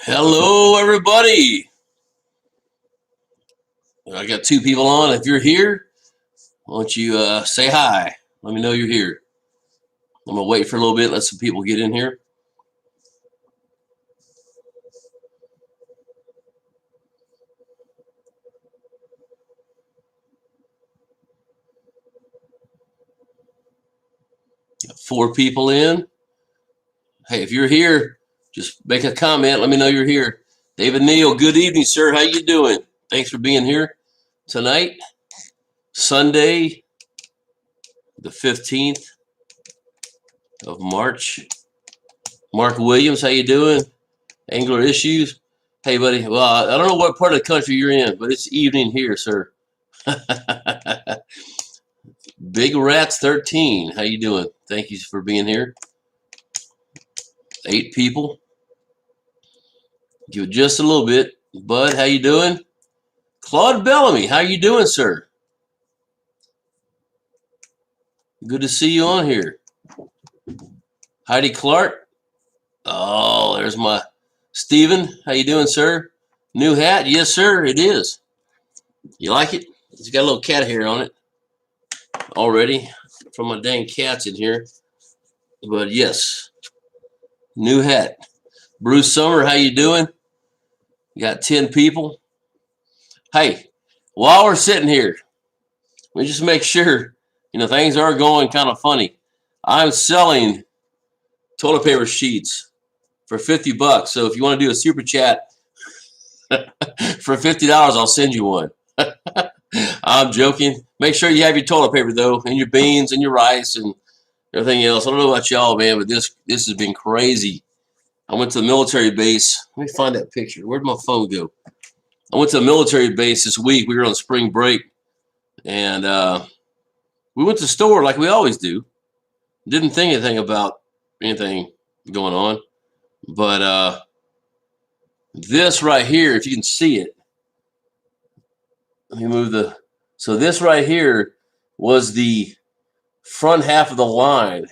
Hello, everybody. I got two people on. If you're here, why don't you say hi? Let me know you're here. I'm going to wait for a little bit, let some people get in here. Got 4 people in. Hey, if you're here, just make a comment. Let me know you're here. David Neal, good evening, sir. How you doing? Thanks for being here tonight. Sunday, the 15th of March. Mark Williams, how you doing? Angler Issues. Hey, buddy. Well, I don't know what part of the country you're in, but it's evening here, sir. Big Rats 13. How you doing? Thank you for being here. 8 people. Give it just a little bit. Bud, how you doing? Claude Bellamy, how you doing, sir? Good to see you on here. Heidi Clark. Oh, there's my Steven. How you doing, sir? New hat? Yes, sir, it is. You like it? It's got a little cat hair on it already from my dang cats in here. But yes, new hat. Bruce Summer, how you doing? You got 10 people. Hey, while we're sitting here, we just make sure, things are going kind of funny. I'm selling toilet paper sheets for $50. So if you want to do a super chat for $50, I'll send you one. I'm joking. Make sure you have your toilet paper though, and your beans and your rice and everything else. I don't know about y'all, man, but this has been crazy. I went to the military base. Let me find that picture. Where'd my phone go? I went to a military base this week. We were on spring break, and we went to the store like we always do. Didn't think anything about anything going on, but this right here, if you can see it, let me move the. So this right here was the front half of the line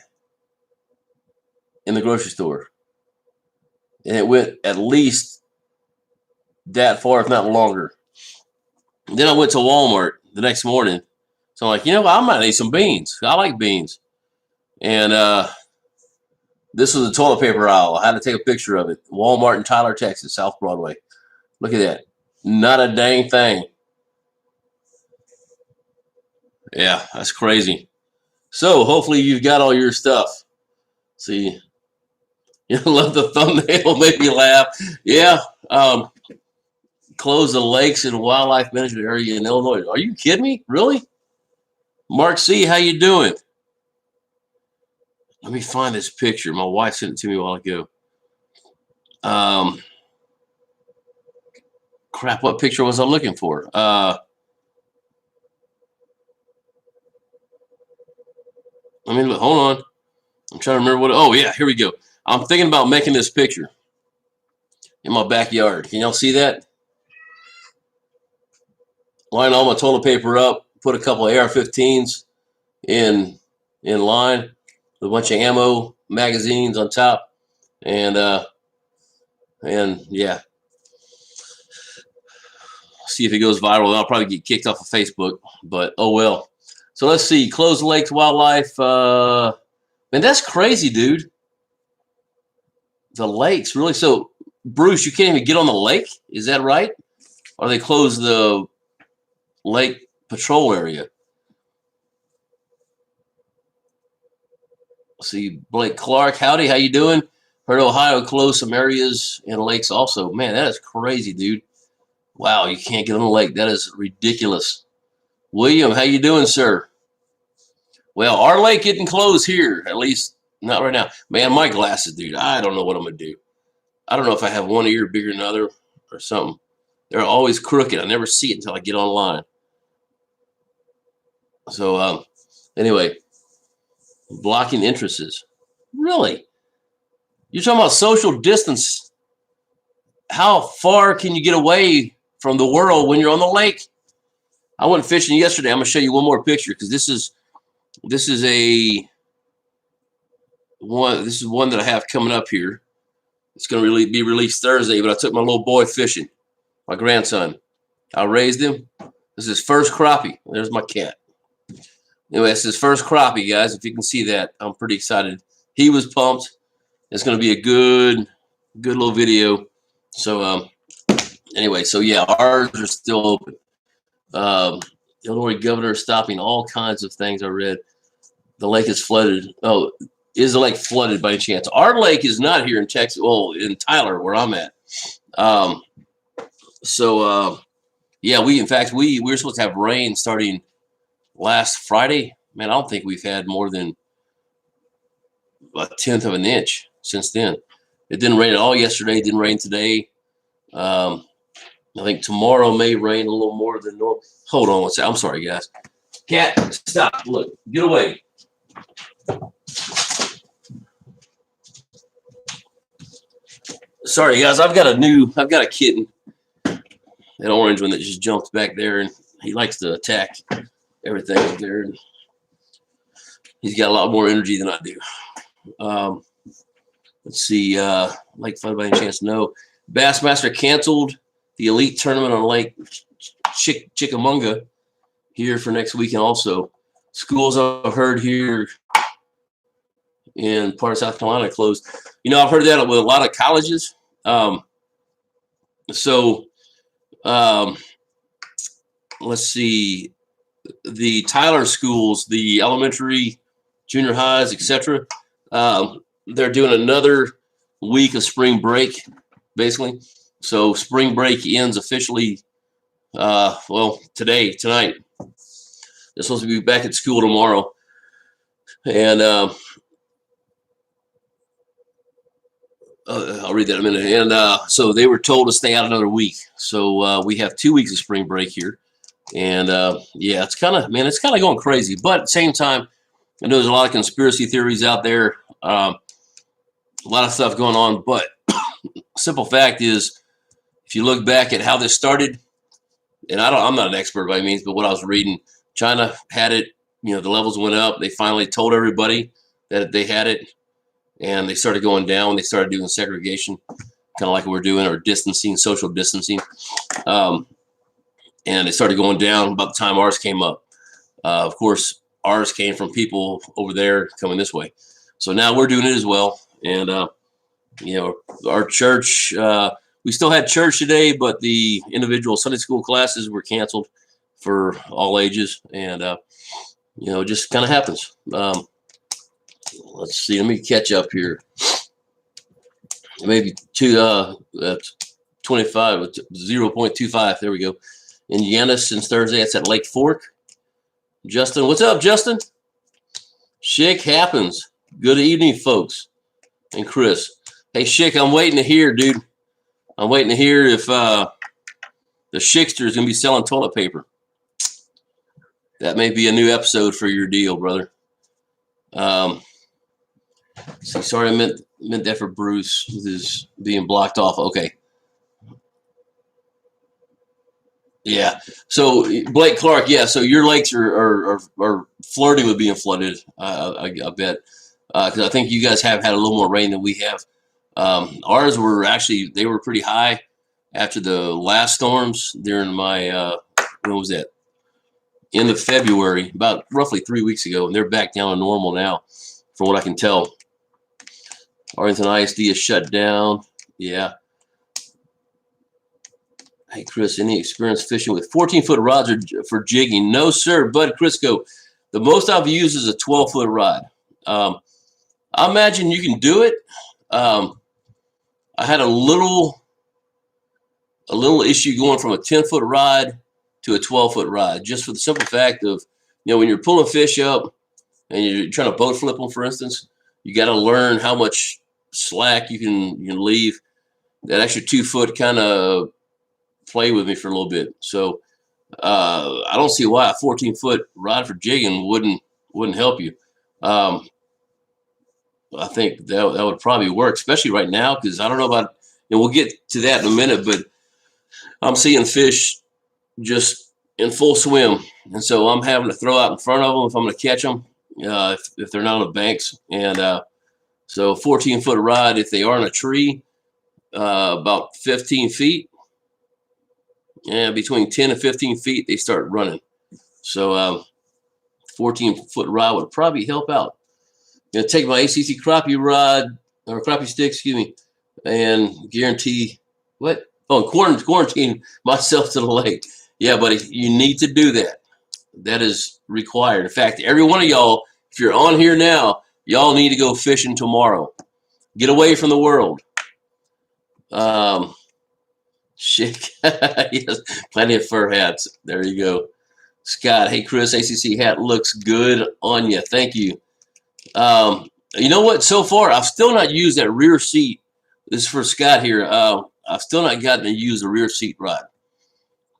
in the grocery store, and it went at least that far, if not longer. And then I went to Walmart the next morning. So I'm like, I might need some beans. I like beans. And this was the toilet paper aisle. I had to take a picture of it. Walmart in Tyler, Texas, South Broadway. Look at that. Not a dang thing. Yeah, that's crazy. So hopefully you've got all your stuff. See, you love the thumbnail, made me laugh. Yeah. Close the lakes and wildlife management area in Illinois. Are you kidding me? Really? Mark C, how you doing? Let me find this picture. My wife sent it to me a while ago. Crap, what picture was I looking for? Hold on. I'm trying to remember what. Oh, yeah, here we go. I'm thinking about making this picture in my backyard. Can y'all see that? Line all my toilet paper up, put a couple of AR-15s in line with a bunch of ammo magazines on top, and yeah, see if it goes viral. I'll probably get kicked off of Facebook, but oh well. So let's see. Closed lakes, wildlife. Man, that's crazy, dude. The lakes, really? So, Bruce, you can't even get on the lake? Is that right? Or they closed the lake patrol area? See, Blake Clark, howdy, how you doing? Heard Ohio closed some areas and lakes also. Man, that is crazy, dude. Wow, you can't get on the lake. That is ridiculous. William, how you doing, sir? Well, our lake isn't closed here, at least not right now. Man, my glasses, dude, I don't know what I'm going to do. I don't know if I have one ear bigger than the other or something. They're always crooked. I never see it until I get online. So, anyway, blocking entrances. Really? You're talking about social distance. How far can you get away from the world when you're on the lake? I went fishing yesterday. I'm going to show you one more picture because this is one that I have coming up here. It's going to be released Thursday, but I took my little boy fishing, my grandson. I raised him. This is his first crappie. There's my cat. Anyway, it's his first crappie, guys. If you can see that, I'm pretty excited. He was pumped. It's going to be a good little video. So, anyway, so yeah, ours are still open. Illinois governor is stopping all kinds of things. I read the lake is flooded. Oh, is the lake flooded by any chance? Our lake is not here in Texas. Well, in Tyler, where I'm at. Yeah, in fact we were supposed to have rain starting last Friday. Man, I don't think we've had more than a tenth of an inch since then. It didn't rain at all yesterday. It didn't rain today. I think tomorrow may rain a little more than normal. Hold on one second. I'm sorry, guys. Cat, stop. Look, get away. Sorry, guys. I've got a kitten, an orange one that just jumped back there, and he likes to attack everything up there. And he's got a lot more energy than I do. Let's see. Lake flooded by any chance? No. Bassmaster canceled the elite tournament on Lake Chickamauga here for next weekend. Also, schools I've heard here in part of South Carolina closed. You know, I've heard that with a lot of colleges. Let's see. The Tyler schools, the elementary, junior highs, etc. They're doing another week of spring break, basically. So spring break ends officially, well, tonight. They're supposed to be back at school tomorrow. And I'll read that in a minute. And so they were told to stay out another week. So we have 2 weeks of spring break here. And yeah, it's kind of going crazy. But at the same time, I know there's a lot of conspiracy theories out there. A lot of stuff going on. But simple fact is, if you look back at how this started, and I'm not an expert by any means, but what I was reading, China had it, you know, the levels went up. They finally told everybody that they had it, and they started going down. They started doing segregation, kind of like we're doing, or distancing, social distancing. And they started going down about the time ours came up. Of course, ours came from people over there coming this way. So now we're doing it as well. And, you know, our church, we still had church today, but the individual Sunday school classes were canceled for all ages. And, you know, it just kind of happens. Let's see. Let me catch up here. Maybe 25, 0.25. There we go. Indiana since Thursday. It's at Lake Fork. Justin, what's up, Justin? Schick happens. Good evening, folks. And Chris. Hey, Schick, I'm waiting to hear, dude. I'm waiting to hear if the Schickster is going to be selling toilet paper. That may be a new episode for your deal, brother. So sorry, I meant that for Bruce with his being blocked off. Okay. Yeah. So Blake Clark, yeah. So your lakes are flirting with being flooded. I bet, because I think you guys have had a little more rain than we have. Ours were actually, they were pretty high after the last storms during my when was that? End of February, about roughly 3 weeks ago, and they're back down to normal now, from what I can tell. Arlington ISD is shut down. Yeah. Hey, Chris, any experience fishing with 14-foot rods for jigging? No, sir. Bud Crisco, the most I've used is a 12-foot rod. I imagine you can do it. I had a little issue going from a 10-foot rod to a 12-foot rod, just for the simple fact of, you know, when you're pulling fish up and you're trying to boat flip them, for instance, you got to learn how much slack you can leave. That extra 2 foot kind of play with me for a little bit. So I don't see why a 14-foot rod for jigging wouldn't help you. I think that would probably work, especially right now, because I don't know about, and we'll get to that in a minute, but I'm seeing fish just in full swim, and so I'm having to throw out in front of them if I'm going to catch them, if they're not on the banks. And so 14-foot rod, if they are in a tree, about 15 feet. And between 10 and 15 feet, they start running. So 14-foot rod would probably help out. I'm gonna take my ACC crappie rod, or crappie stick, excuse me, and guarantee what? Oh, quarantine myself to the lake. Yeah, buddy, you need to do that. That is required. In fact, every one of y'all, if you're on here now, y'all need to go fishing tomorrow. Get away from the world. Shit. Yes, plenty of fur hats. There you go. Scott, hey Chris, ACC hat looks good on you. Thank you. You know what? So far, I've still not used that rear seat. This is for Scott here. I've still not gotten to use the rear seat rod.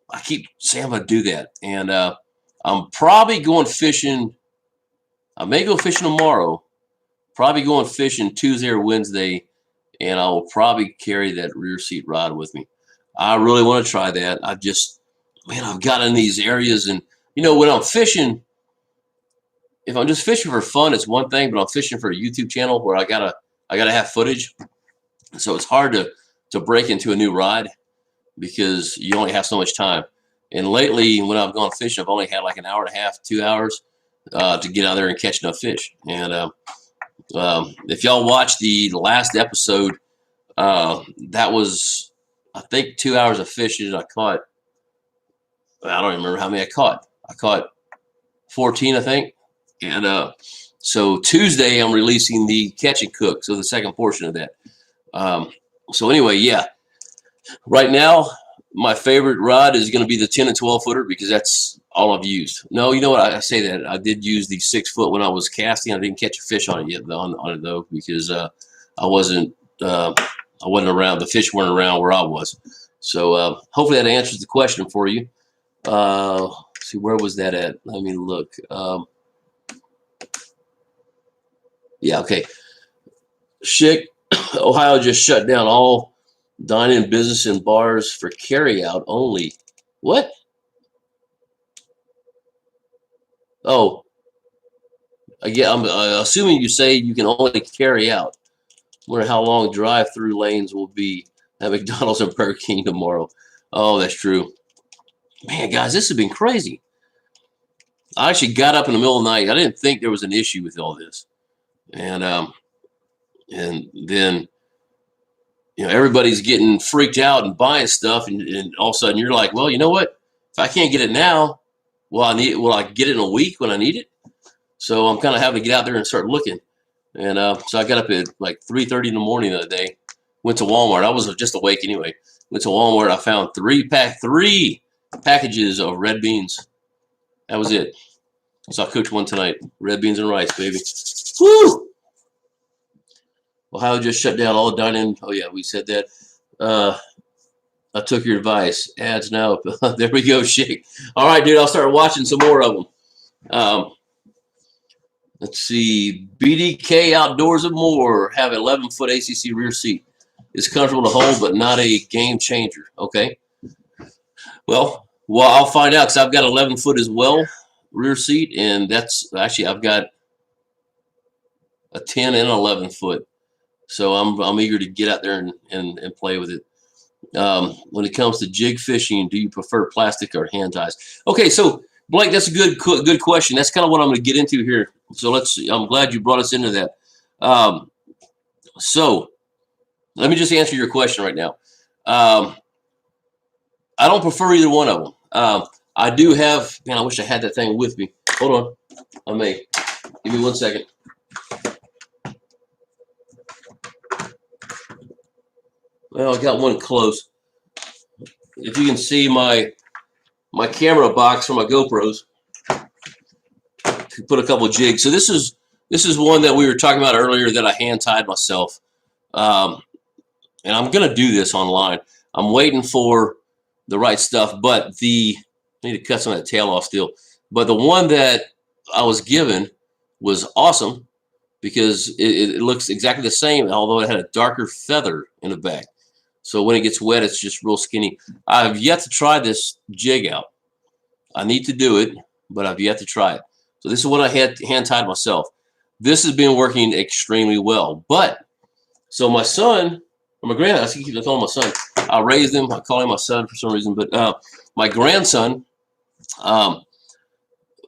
I keep saying I'm going to do that. And I'm probably going fishing. I may go fishing tomorrow. Probably going fishing Tuesday or Wednesday. And I will probably carry that rear seat rod with me. I really want to try that. I've got in these areas. And, you know, when I'm fishing, if I'm just fishing for fun, it's one thing. But I'm fishing for a YouTube channel where I gotta have footage. So it's hard to break into a new rod because you only have so much time. And lately, when I've gone fishing, I've only had like an hour and a half, 2 hours to get out there and catch enough fish. And if y'all watched the last episode, that was, I think, 2 hours of fishing. I caught, I don't even remember how many I caught. I caught 14, I think. And so Tuesday, I'm releasing the catch and cook, so the second portion of that. So anyway, yeah. Right now, my favorite rod is going to be the 10 and 12 footer because that's all I've used. No, you know what? I say that. I did use the 6 foot when I was casting. I didn't catch a fish on it yet, on it though, because I wasn't around. The fish weren't around where I was. So hopefully that answers the question for you. See, where was that at? Let me look. Yeah, okay. Schick, Ohio just shut down all dine-in business and bars for carry-out only. What? Oh, again, I'm assuming you say you can only carry out. Wonder how long drive-through lanes will be at McDonald's and Burger King tomorrow. Oh, that's true. Man, guys, this has been crazy. I actually got up in the middle of the night. I didn't think there was an issue with all this. And then, you know, everybody's getting freaked out and buying stuff, and all of a sudden you're like, well, you know what? If I can't get it now, will I get it in a week when I need it? So I'm kind of having to get out there and start looking. And so I got up at like 3:30 in the morning the other day. Went to Walmart. I was just awake anyway. Went to Walmart. I found three packages of red beans. That was it. So I cooked one tonight. Red beans and rice, baby. Woo! Ohio just shut down all the dining. Oh yeah, we said that. I took your advice. Ads now. There we go, Shake. All right, dude. I'll start watching some more of them. Let's see. BDK Outdoors and More have 11-foot ACC rear seat. It's comfortable to hold, but not a game changer. Okay. Well, I'll find out because I've got 11-foot as well rear seat, and that's actually I've got a 10 and 11-foot. So I'm eager to get out there and play with it. When it comes to jig fishing, do you prefer plastic or hand ties? Okay, so Blake, that's a good question. That's kind of what I'm going to get into here. So I'm glad you brought us into that. So let me just answer your question right now. I don't prefer either one of them. I do have, man, I wish I had that thing with me. Hold on. I may. Give me 1 second. Well, I got one close. If you can see my camera box for my GoPros, put a couple of jigs. So this is one that we were talking about earlier that I hand tied myself. And I'm gonna do this online. I'm waiting for the right stuff, but I need to cut some of that tail off still. But the one that I was given was awesome because it looks exactly the same, although it had a darker feather in the back. So when it gets wet, it's just real skinny. I've yet to try this jig out. I need to do it, but I've yet to try it. So this is what I had hand-tied myself. This has been working extremely well. But, so my son, or my grand. I keep calling my son. I raised him. I call him my son for some reason. But my grandson,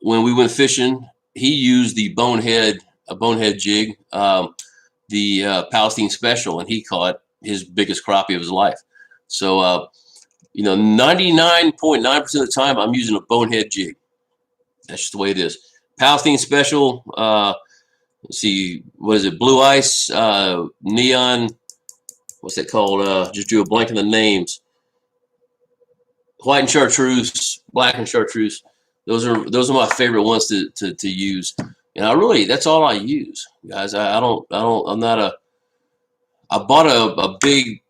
when we went fishing, he used the bonehead jig, the Palestine Special, and he caught his biggest crappie of his life. So, 99.9% of the time, I'm using a bonehead jig. That's just the way it is. Palestine Special. Let's see, what is it? Blue Ice, Neon. What's that called? Just drew a blank on the names. White and Chartreuse, black and Chartreuse. Those are my favorite ones to use. And that's all I use, guys. I bought a big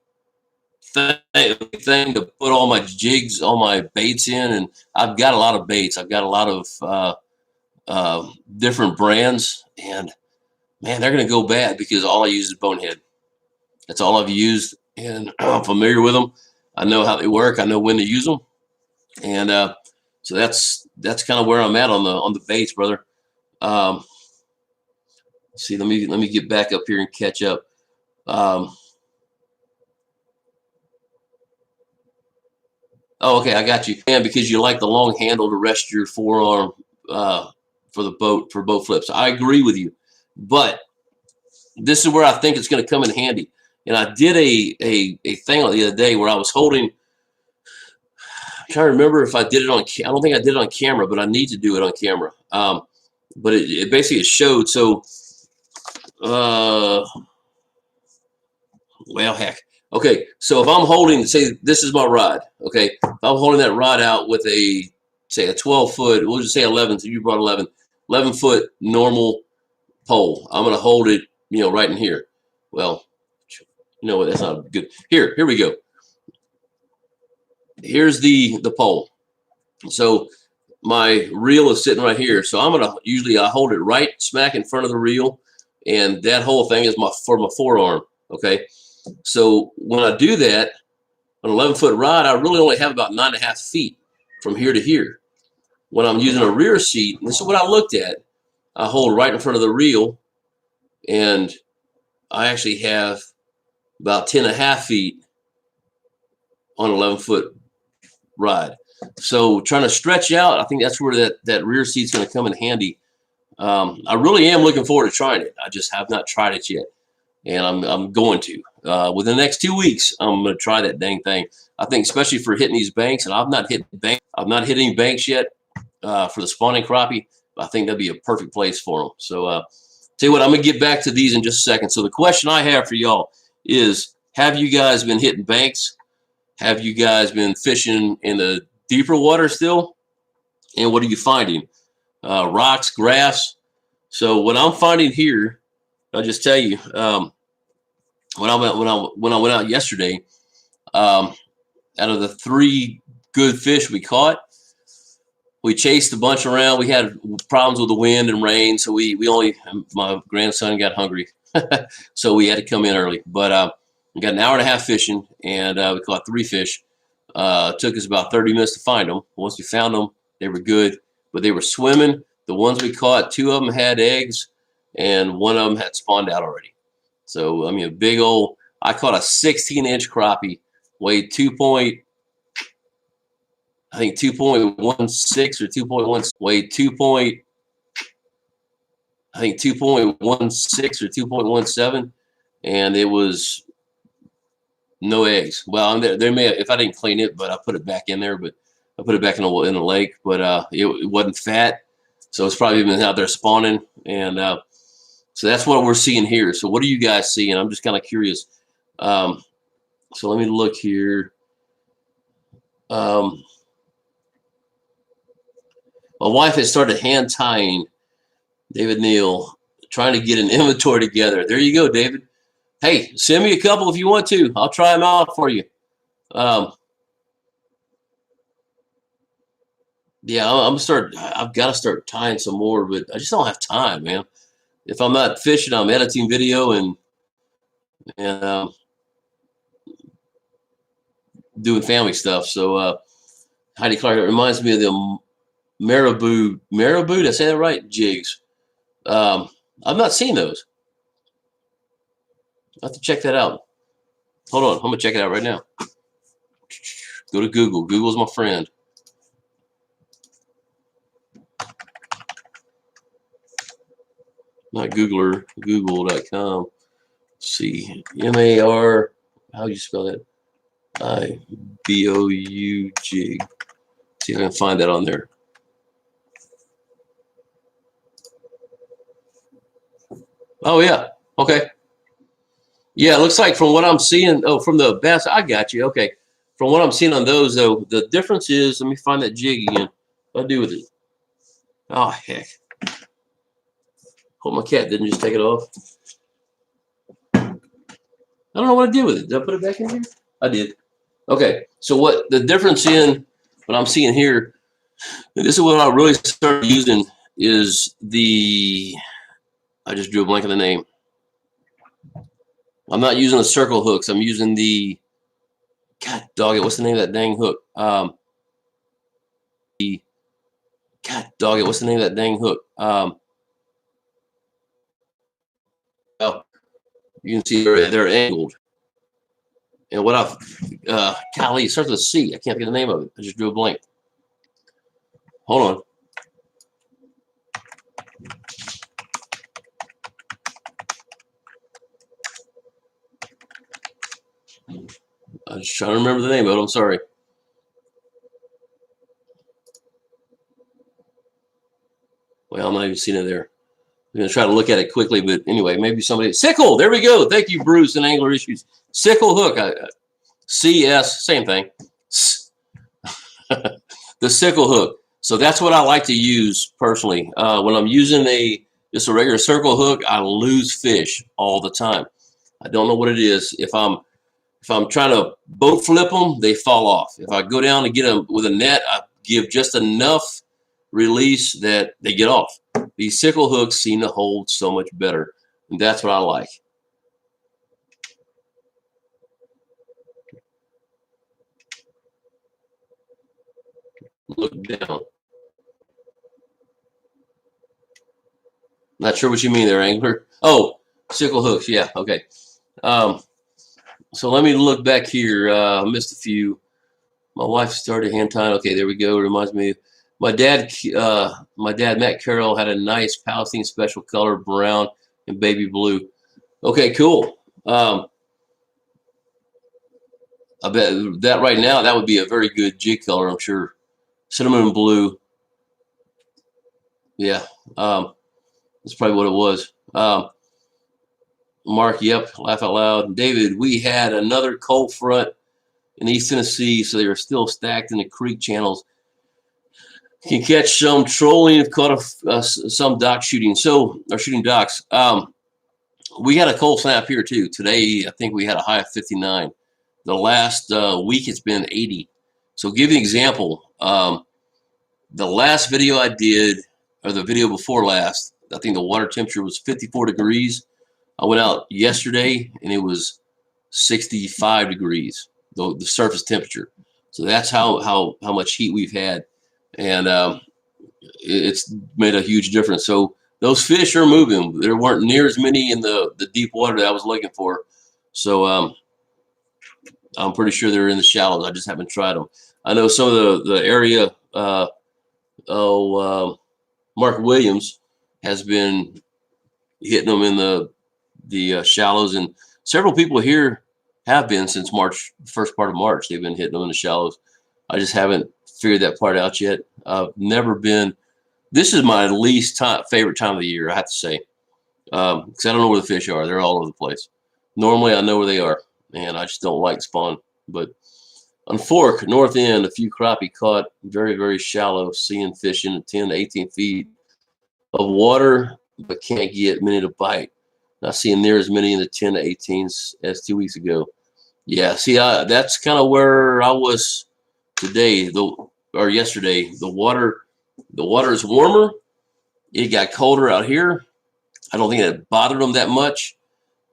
thing to put all my jigs, all my baits in, and I've got a lot of baits. I've got a lot of different brands, and man, they're gonna go bad because all I use is bonehead. That's all I've used, and I'm familiar with them. I know how they work. I know when to use them, and so that's kind of where I'm at on the baits, brother. See, let me get back up here and catch up. Oh, okay, I got you. And because you like the long handle to rest your forearm for boat flips. I agree with you, but this is where I think it's going to come in handy. And I did a thing the other day where I was holding. I'm trying to remember if I did it on. I don't think I did it on camera, but I need to do it on camera. But it basically showed. So, well, heck. Okay, so if I'm holding, say this is my rod. Okay, if I'm holding that rod out with say a 12-foot, we'll just say 11. So you brought 11-foot normal pole. I'm going to hold it, right in here. Well, you know what? That's not good. Here we go. Here's the pole. So my reel is sitting right here. So I hold it right smack in front of the reel, and that whole thing is for my forearm. Okay. So when I do that on an 11-foot rod, I really only have about 9.5 feet from here to here. When I'm using a rear seat, this is what I looked at. I hold right in front of the reel, and I actually have about 10.5 feet on an 11-foot rod. So trying to stretch out, I think that's where that rear seat's going to come in handy. I really am looking forward to trying it. I just have not tried it yet, and I'm going to. Within the next 2 weeks, I'm going to try that dang thing. I think especially for hitting these banks, and I've not hit any banks yet for the spawning crappie. But I think that'd be a perfect place for them. So tell you what, I'm going to get back to these in just a second. So the question I have for y'all is, have you guys been hitting banks? Have you guys been fishing in the deeper water still? And what are you finding? Rocks, grass. So what I'm finding here, I'll just tell you, when I went out yesterday, out of the 3 good fish we caught, we chased a bunch around. We had problems with the wind and rain, so my grandson got hungry, so we had to come in early. But we got an hour and a half fishing, and we caught 3 fish. It took us about 30 minutes to find them. Once we found them, they were good, but they were swimming. The ones we caught, 2 of them had eggs, and 1 of them had spawned out already. So, I mean, I caught a 16-inch crappie, weighed 2.16 or 2.1, weighed 2.16 or 2.17, and it was no eggs. Well, there may have, if I didn't clean it, but I put it back in there, but I put it back in the lake, but it wasn't fat, so it's probably been out there spawning, and so that's what we're seeing here. So what are you guys seeing? I'm just kind of curious. So let me look here. My wife has started hand tying, David Neal, trying to get an inventory together. There you go, David. Hey, send me a couple if you want to. I'll try them out for you. Yeah, I've got to start tying some more, but I just don't have time, man. If I'm not fishing, I'm editing video and doing family stuff. So Heidi Clark, it reminds me of the marabou. Did I say that right? Jigs. I've not seen those. I have to check that out. Hold on, I'm gonna check it out right now. Go to Google. Google's my friend. Not Googler, Google.com. See, M-A-R, how do you spell that? I-B-O-U-G. See if I can find that on there. Oh, yeah. Okay. Yeah, it looks like from what I'm seeing, oh, from the best, I got you. Okay. From what I'm seeing on those, though, the difference is, let me find that jig again. What do I do with it? Oh, heck. Hope my cat didn't just take it off. I don't know what I did with it. Did I put it back in here? I did. Okay. So what the difference in what I'm seeing here, and this is what I really started using, is the, I just drew a blank on the name. I'm not using the circle hooks. I'm using the, God dog it, what's the name of that dang hook? God dog it, what's the name of that dang hook? Oh, you can see they're angled. And what I've, golly, it starts with a C. I can't get the name of it. I just drew a blank. Hold on. I'm just trying to remember the name of it. I'm sorry. Well, I'm not even seeing it there. I'm going to try to look at it quickly, but anyway, maybe somebody. Sickle, there we go. Thank you, Bruce, and Angler Issues. Sickle hook, CS, same thing. The sickle hook. So that's what I like to use personally. When I'm using just a regular circle hook, I lose fish all the time. I don't know what it is. If I'm trying to boat flip them, they fall off. If I go down to get them with a net, I give just enough release that they get off. These sickle hooks seem to hold so much better, and that's what I like. Look down. Not sure what you mean there, Angler. Oh, sickle hooks. Yeah, okay. So let me look back here. I missed a few. My wife started hand tying. Okay, there we go. It reminds me. My dad, Matt Carroll, had a nice Palestine special color, brown and baby blue. Okay, cool. I bet that right now, that would be a very good jig color, I'm sure. Cinnamon blue. Yeah, that's probably what it was. Mark, yep, laugh out loud. David, we had another cold front in East Tennessee, so they were still stacked in the creek channels. You can catch some trolling, have caught some dock shooting, or shooting docks. We had a cold snap here too. Today, I think we had a high of 59. The last week, it's been 80. So, give you an example. The last video I did, or the video before last, I think the water temperature was 54 degrees. I went out yesterday and it was 65 degrees, the surface temperature. So that's how much heat we've had, and it's made a huge difference. So those fish are moving. There weren't near as many in the deep water that I was looking for. So I'm pretty sure they're in the shallows. I just haven't tried them. I know some of the area. Mark Williams has been hitting them in the shallows, and several people here have been since March, first part of March. They've been hitting them in the shallows. I just haven't figured that part out yet. I've never been. This is my least favorite time of the year, I have to say, because I don't know where the fish are. They're all over the place. Normally, I know where they are, and I just don't like spawn. But on Fork, north end, a few crappie caught very, very shallow, seeing fish in 10 to 18 feet of water, but can't get many to bite. Not seeing near as many in the 10 to 18s as 2 weeks ago. Yeah, see, that's kind of where I was today, or yesterday. The water is warmer. It got colder out here. I don't think it bothered them that much.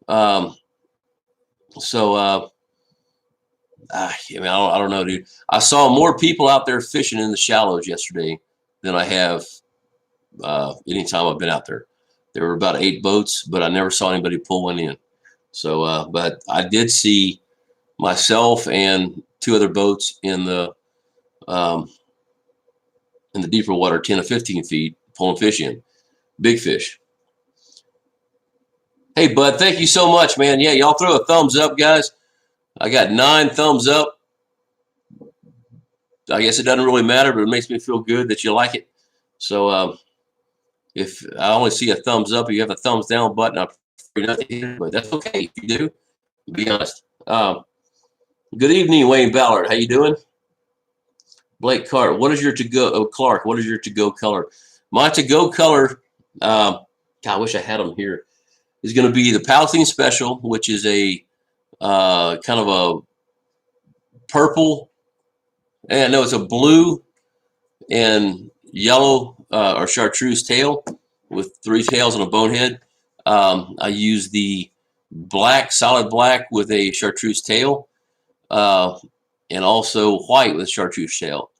I mean, I don't know, dude. I saw more people out there fishing in the shallows yesterday than I have anytime I've been out there. There were about 8 boats, but I never saw anybody pull one in. So, but I did see myself and 2 other boats in the deeper water, 10 to 15 feet, pulling fish in, big fish. Hey, bud, thank you so much, man. Yeah, y'all throw a thumbs up, guys. I got 9 thumbs up. I guess it doesn't really matter, but it makes me feel good that you like it. So if I only see a thumbs up, if you have a thumbs down button, I prefer not to hit it, but that's okay if you do. Be honest. Good evening, Wayne Ballard. How you doing? Blake Carter, what is your to-go? Oh, Clark, what is your to-go color? My to-go color, God, I wish I had them here, is going to be the Palestine Special, which is a kind of a purple, and no, it's a blue and yellow or chartreuse tail with 3 tails and a bonehead. I use the black, solid black with a chartreuse tail, and also white with chartreuse tail.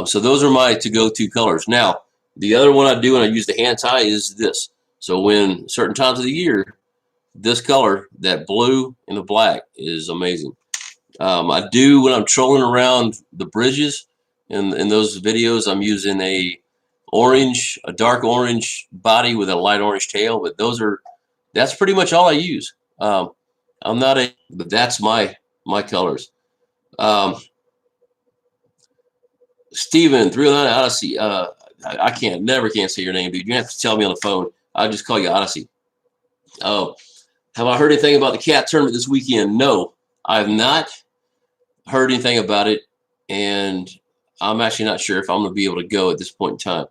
So those are my to-go-to colors. Now, the other one I do when I use the hand tie is this. So when certain times of the year, this color, that blue and the black, is amazing. I do when I'm trolling around the bridges. In those videos, I'm using a dark orange body with a light orange tail. But that's pretty much all I use. But that's my colors. Steven, 309 Odyssey. I never can't say your name, dude. You have to tell me on the phone. I'll just call you Odyssey. Oh, have I heard anything about the cat tournament this weekend? No, I have not heard anything about it, and I'm actually not sure if I'm going to be able to go at this point in time.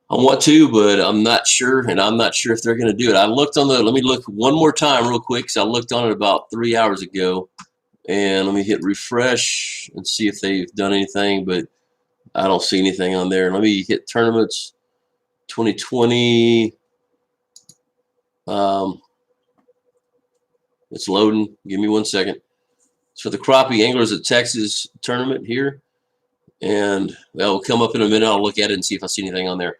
I want to, but I'm not sure, and I'm not sure if they're going to do it. I looked on let me look one more time real quick, because I looked on it about 3 hours ago, and let me hit refresh and see if they've done anything, but I don't see anything on there. Let me hit tournaments 2020. It's loading. Give me 1 second. It's for the Crappie Anglers of Texas tournament here. And that will come up in a minute. I'll look at it and see if I see anything on there.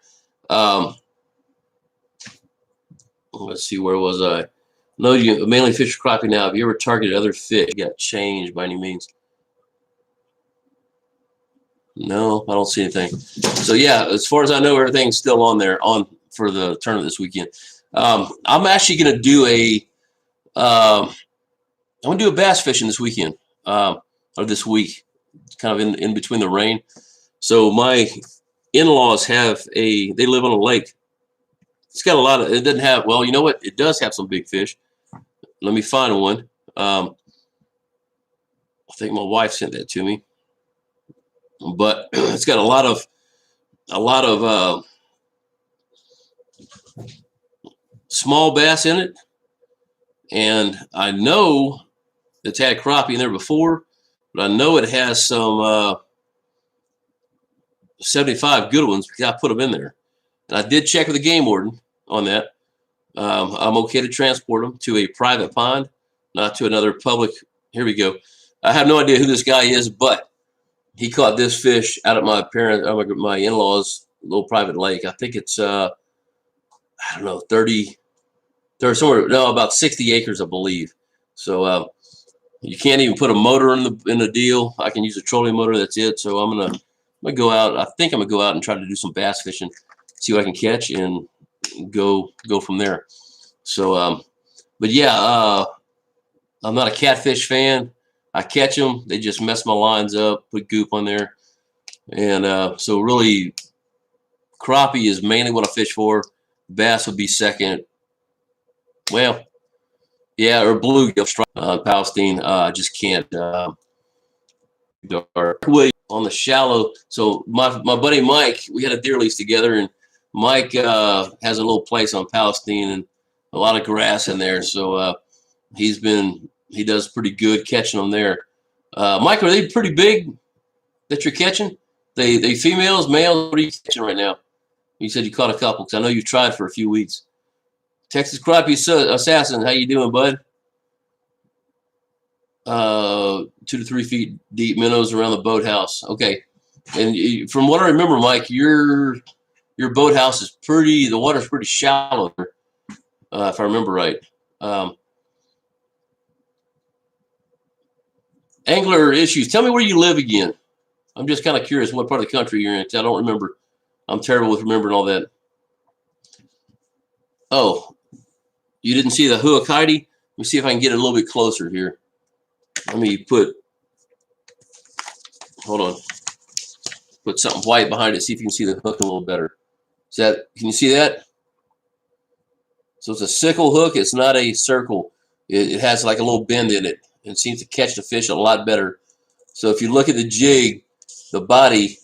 Let's see, where was I? No, you mainly fish crappie now. Have you ever targeted other fish? You got changed by any means? No, I don't see anything. So yeah, as far as I know, everything's still on there for the tournament this weekend. I'm actually going to do I'm going to do a bass fishing this weekend, or this week, kind of in between the rain. So my in-laws they live on a lake. It's got it doesn't have, well, you know what? It does have some big fish. Let me find one. I think my wife sent that to me. But it's got a lot of small bass in it. And I know it's had crappie in there before, but I know it has some 75 good ones because I put them in there. And I did check with the game warden on that. I'm okay to transport them to a private pond, not to another public. Here we go. I have no idea who this guy is, but he caught this fish out of my in-laws' little private lake. I think it's I don't know, 30 somewhere, no, about 60 acres, I believe. So you can't even put a motor in the deal. I can use a trolling motor. That's it. So I'm gonna go out. I think I'm gonna go out and try to do some bass fishing, see what I can catch, and go from there. So but yeah, I'm not a catfish fan. I catch them, they just mess my lines up, put goop on there, and so really, crappie is mainly what I fish for. Bass would be second. Well, yeah, or bluegill, Palestine. I just can't. Dark on the shallow. So my buddy Mike, we had a deer lease together, and Mike has a little place on Palestine and a lot of grass in there. So he does pretty good catching them there. Mike, are they pretty big that you're catching? They females, males? What are you catching right now? You said you caught a couple, because I know you tried for a few weeks. Texas Crappie Assassin, how you doing, bud? 2 to 3 feet deep minnows around the boathouse. Okay, and from what I remember, Mike, your boathouse is the water's pretty shallow, if I remember right. Angler issues. Tell me where you live again. I'm just kind of curious what part of the country you're in. I don't remember. I'm terrible with remembering all that. Oh, you didn't see the Huakaiti? Let me see if I can get it a little bit closer here. Let me hold on. Put something white behind it. See if you can see the hook a little better. Can you see that? So it's a sickle hook. It's not a circle. It has like a little bend in it. It seems to catch the fish a lot better. So if you look at the jig, the body,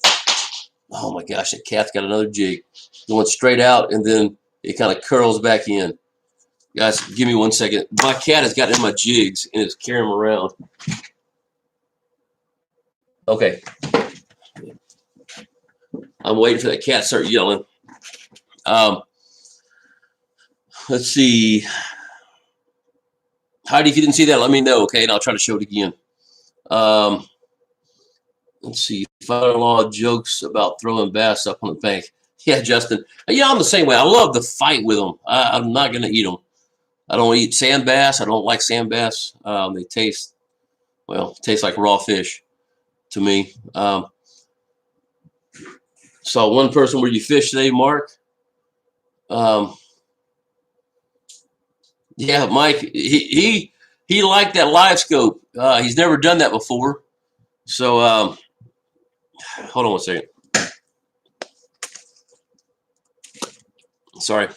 oh my gosh, that cat's got another jig going straight out, and then it kind of curls back in. Guys, give me 1 second. My cat has got in my jigs and it's carrying them around. Okay. I'm waiting for that cat to start yelling. Let's see. Heidi, if you didn't see that, let me know, okay? And I'll try to show it again. Let's see. Father-in-law jokes about throwing bass up on the bank. Yeah, Justin. Yeah, I'm the same way. I love to fight with them. I'm not going to eat them. I don't eat sand bass. I don't like sand bass. They taste like raw fish to me. Saw one person where you fish today, Mark. Yeah, Mike. He liked that Livescope. He's never done that before. So hold on 1 second. Sorry,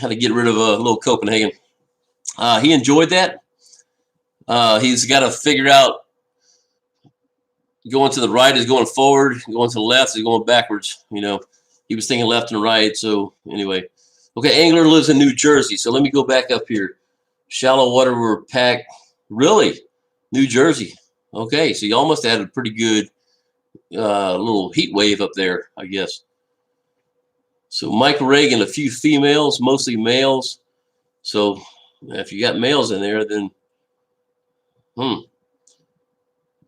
had to get rid of a little Copenhagen. He enjoyed that. He's got to figure out going to the right is going forward, going to the left is going backwards. You know, he was thinking left and right. So anyway, okay. Angler lives in New Jersey. So let me go back up here. Shallow water were packed. Really, New Jersey. Okay, so you almost had a pretty good little heat wave up there, I guess. So Mike Reagan, a few females, mostly males. So if you got males in there, then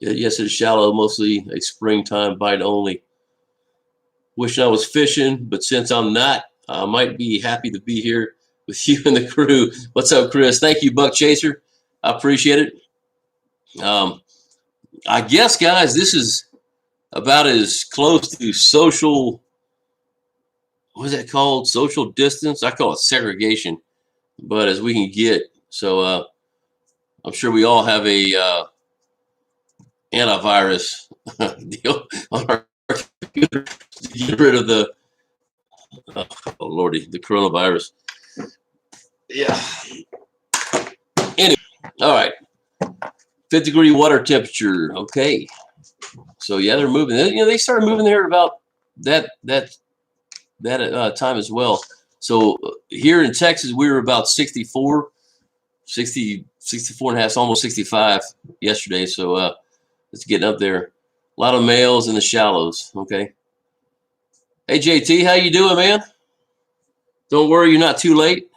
yes, it's shallow, mostly a springtime bite only. Wishing I was fishing, but since I'm not, I might be happy to be here with you and the crew. What's up, Chris? Thank you, Buck Chaser. I appreciate it. I guess, guys, this is about as close to social, what is that called? Social distance? I call it segregation, but as we can get. So I'm sure we all have a antivirus deal on our computer to get rid of the, oh Lordy, the coronavirus. Yeah. Anyway, all right. 50-degree water temperature. Okay. So yeah, they're moving. You know, they started moving there about that time as well. So here in Texas, we were about 64 and a half, almost 65 yesterday. So it's getting up there. A lot of males in the shallows. Okay. Hey JT, how you doing, man? Don't worry, you're not too late.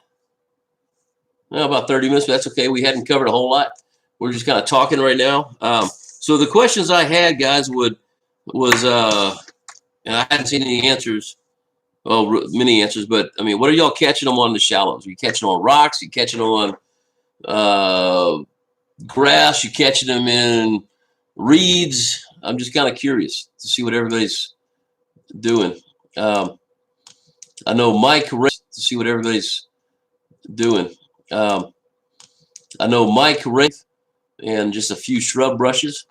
No, about 30 minutes, but that's okay. We hadn't covered a whole lot. We're just kind of talking right now. So the questions I had, guys, was and I hadn't seen any answers. Well, many answers, but I mean, what are y'all catching them on the shallows? Are you catching them on rocks? Are you catching them on grass? You catching them in reeds? I'm just kind of curious to see what everybody's doing. I know Mike to see what everybody's doing. I know Mike and just a few shrub brushes,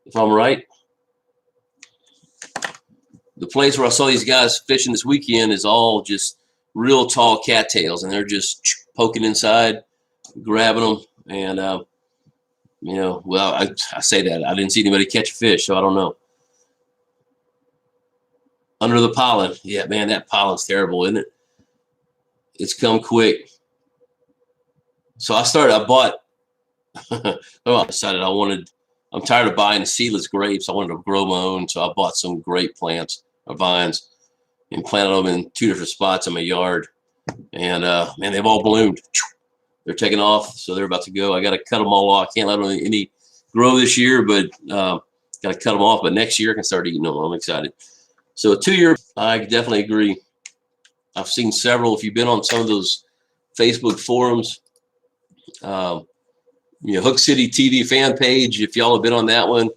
if I'm right. The place where I saw these guys fishing this weekend is all just real tall cattails, and they're just poking inside, grabbing them. And, you know, well, I say that. I didn't see anybody catch a fish, so I don't know. Under the pollen. Yeah, man, that pollen's terrible, isn't it? It's come quick. So I bought, well, I decided I'm tired of buying seedless grapes. I wanted to grow my own, so I bought some grape plants or vines and planted them in 2 different spots in my yard. And man, they've all bloomed. They're taking off, so they're about to go. I got to cut them all off. I can't let them any grow this year, but got to cut them off. But next year I can start eating them. I'm excited. So a 2-year, I definitely agree. I've seen several. If you've been on some of those Facebook forums, you Hook City TV fan page, if y'all have been on that one.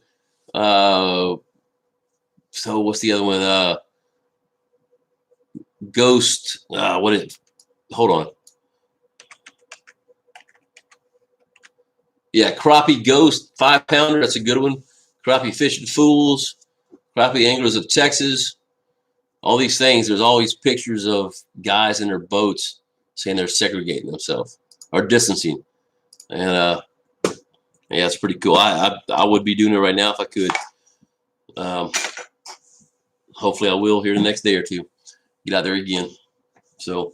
So what's the other one? Ghost. What is? Hold on. Yeah, Crappie Ghost 5-pounder. That's a good one. Crappie Fishing Fools. Crappie Anglers of Texas. All these things. There's always pictures of guys in their boats saying they're segregating themselves or distancing, and yeah, it's pretty cool. I would be doing it right now if I could. Hopefully, I will here the next day or two. Get out there again. So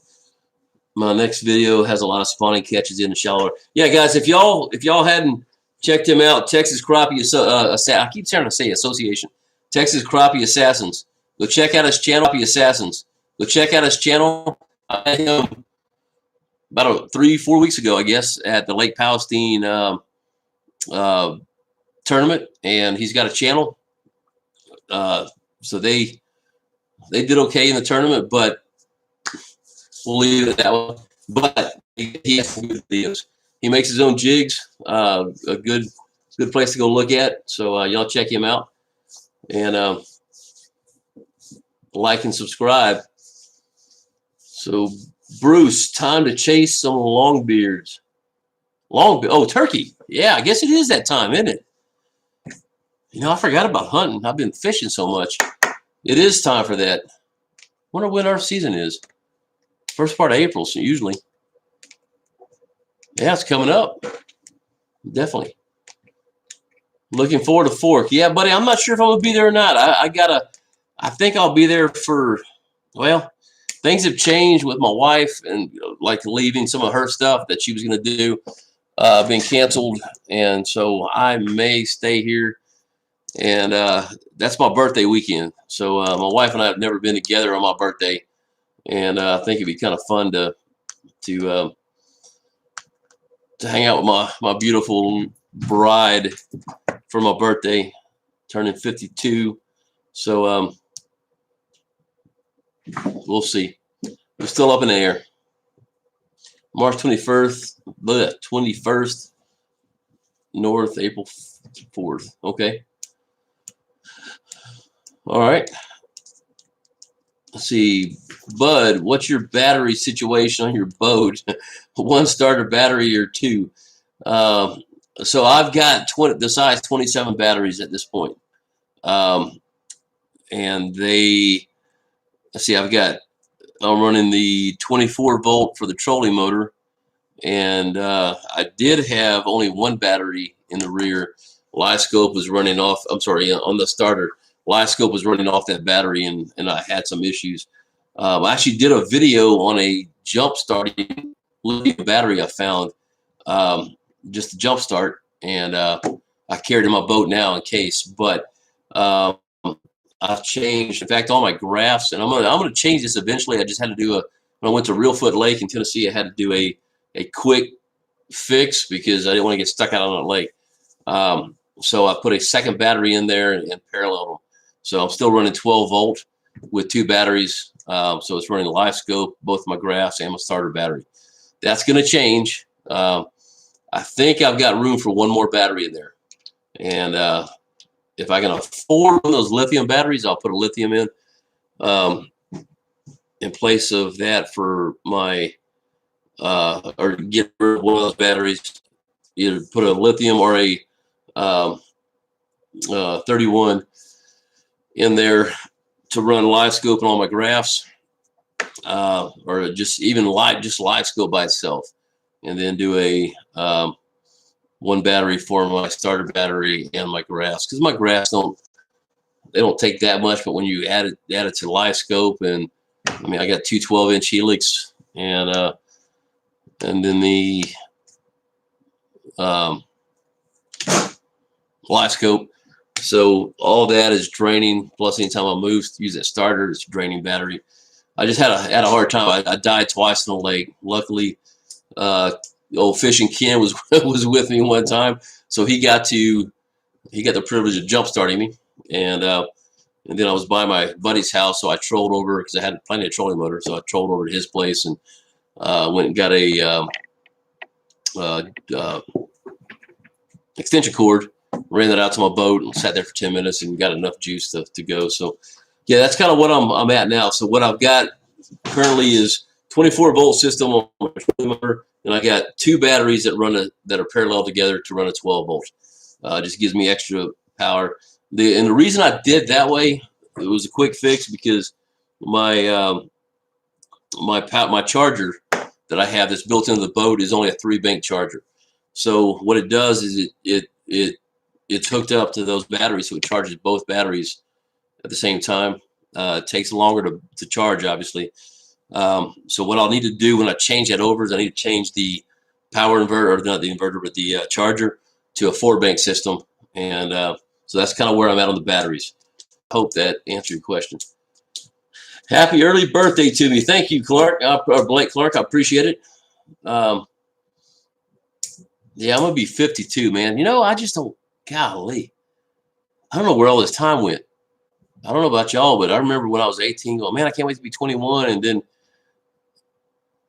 my next video has a lot of spawning catches in the shallow. Yeah, guys, if y'all hadn't checked him out, Texas Crappie I keep trying to say Association. Texas Crappie Assassins. Go check out his channel. Crappie Assassins. Go check out his channel. I met him about 3-4 weeks ago, I guess, at the Lake Palestine tournament, and he's got a channel. So they did okay in the tournament, but we'll leave it that way. But he has some good videos. He makes his own jigs. A good place to go look at. So y'all check him out and like and subscribe. So Bruce, time to chase some longbeards. Oh, turkey. Yeah, I guess it is that time, isn't it? I forgot about hunting. I've been fishing so much. It is time for that. Wonder when our season is. First part of April, so usually. Yeah, it's coming up. Definitely. Looking forward to Fork. Yeah, buddy, I'm not sure if I'm going to be there or not. I think I'll be there for, well, things have changed with my wife and like leaving some of her stuff that she was going to do being canceled. And so I may stay here. And that's my birthday weekend. So my wife and I have never been together on my birthday. And I think it'd be kind of fun to hang out with my beautiful bride for my birthday, turning 52. So we'll see. We're still up in the air. March 21st, north, April 4th. Okay. All right. Let's see, Bud, what's your battery situation on your boat? One starter battery or two? So I've got the size 27 batteries at this point. And let's see, I'm running the 24 volt for the trolling motor. And I did have only one battery in the rear. Livescope was running off, on the starter. Livescope was running off that battery, and I had some issues. I actually did a video on a jump starting lithium battery I found, just to jump start, and I carried in my boat now in case. But I've changed, in fact, all my graphs, and I'm gonna change this eventually. I just had to do when I went to Reelfoot Lake in Tennessee, I had to do a quick fix because I didn't want to get stuck out on that lake. So I put a second battery in there and paralleled them. So I'm still running 12 volt with two batteries. So it's running the Livescope, both my graphs and my starter battery. That's going to change. I think I've got room for one more battery in there. And if I can afford one of those lithium batteries, I'll put a lithium in place of that for my, or get rid of one of those batteries, either put a lithium or a 31 in there to run Livescope and all my graphs, or just even Livescope by itself, and then do a one battery for my starter battery and my graphs, because my graphs don't take that much, but when you add it to Livescope, and I mean I got two 12-inch helix and then the Livescope. So all that is draining. Plus, anytime I use that starter, it's draining battery. I just had a hard time. I died twice in the lake. Luckily, old Fishing Ken was with me one time, so he got the privilege of jump starting me, and then I was by my buddy's house, so I trolled over because I had plenty of trolling motor. So I trolled over to his place and went and got a extension cord, ran that out to my boat and sat there for 10 minutes and got enough juice to go. So yeah, that's kind of what I'm at now. So what I've got currently is 24-volt system on my motor, and I got 2 batteries that are parallel together to run a 12-volt. Just gives me extra power. And the reason I did that way, it was a quick fix because my my charger that I have that's built into the boat is only a 3-bank charger. So what it does is it's hooked up to those batteries, so it charges both batteries at the same time. It takes longer to charge, obviously. So what I'll need to do when I change that over is I need to change the power inverter, or not the inverter, but the charger to a 4-bank system. And so that's kind of where I'm at on the batteries. Hope that answered your question. Happy early birthday to me. Thank you, Clark, or Blake Clark. I appreciate it. Yeah, I'm going to be 52, man. You know, I just don't, golly. I don't know where all this time went. I don't know about y'all, but I remember when I was 18 going, man, I can't wait to be 21. And then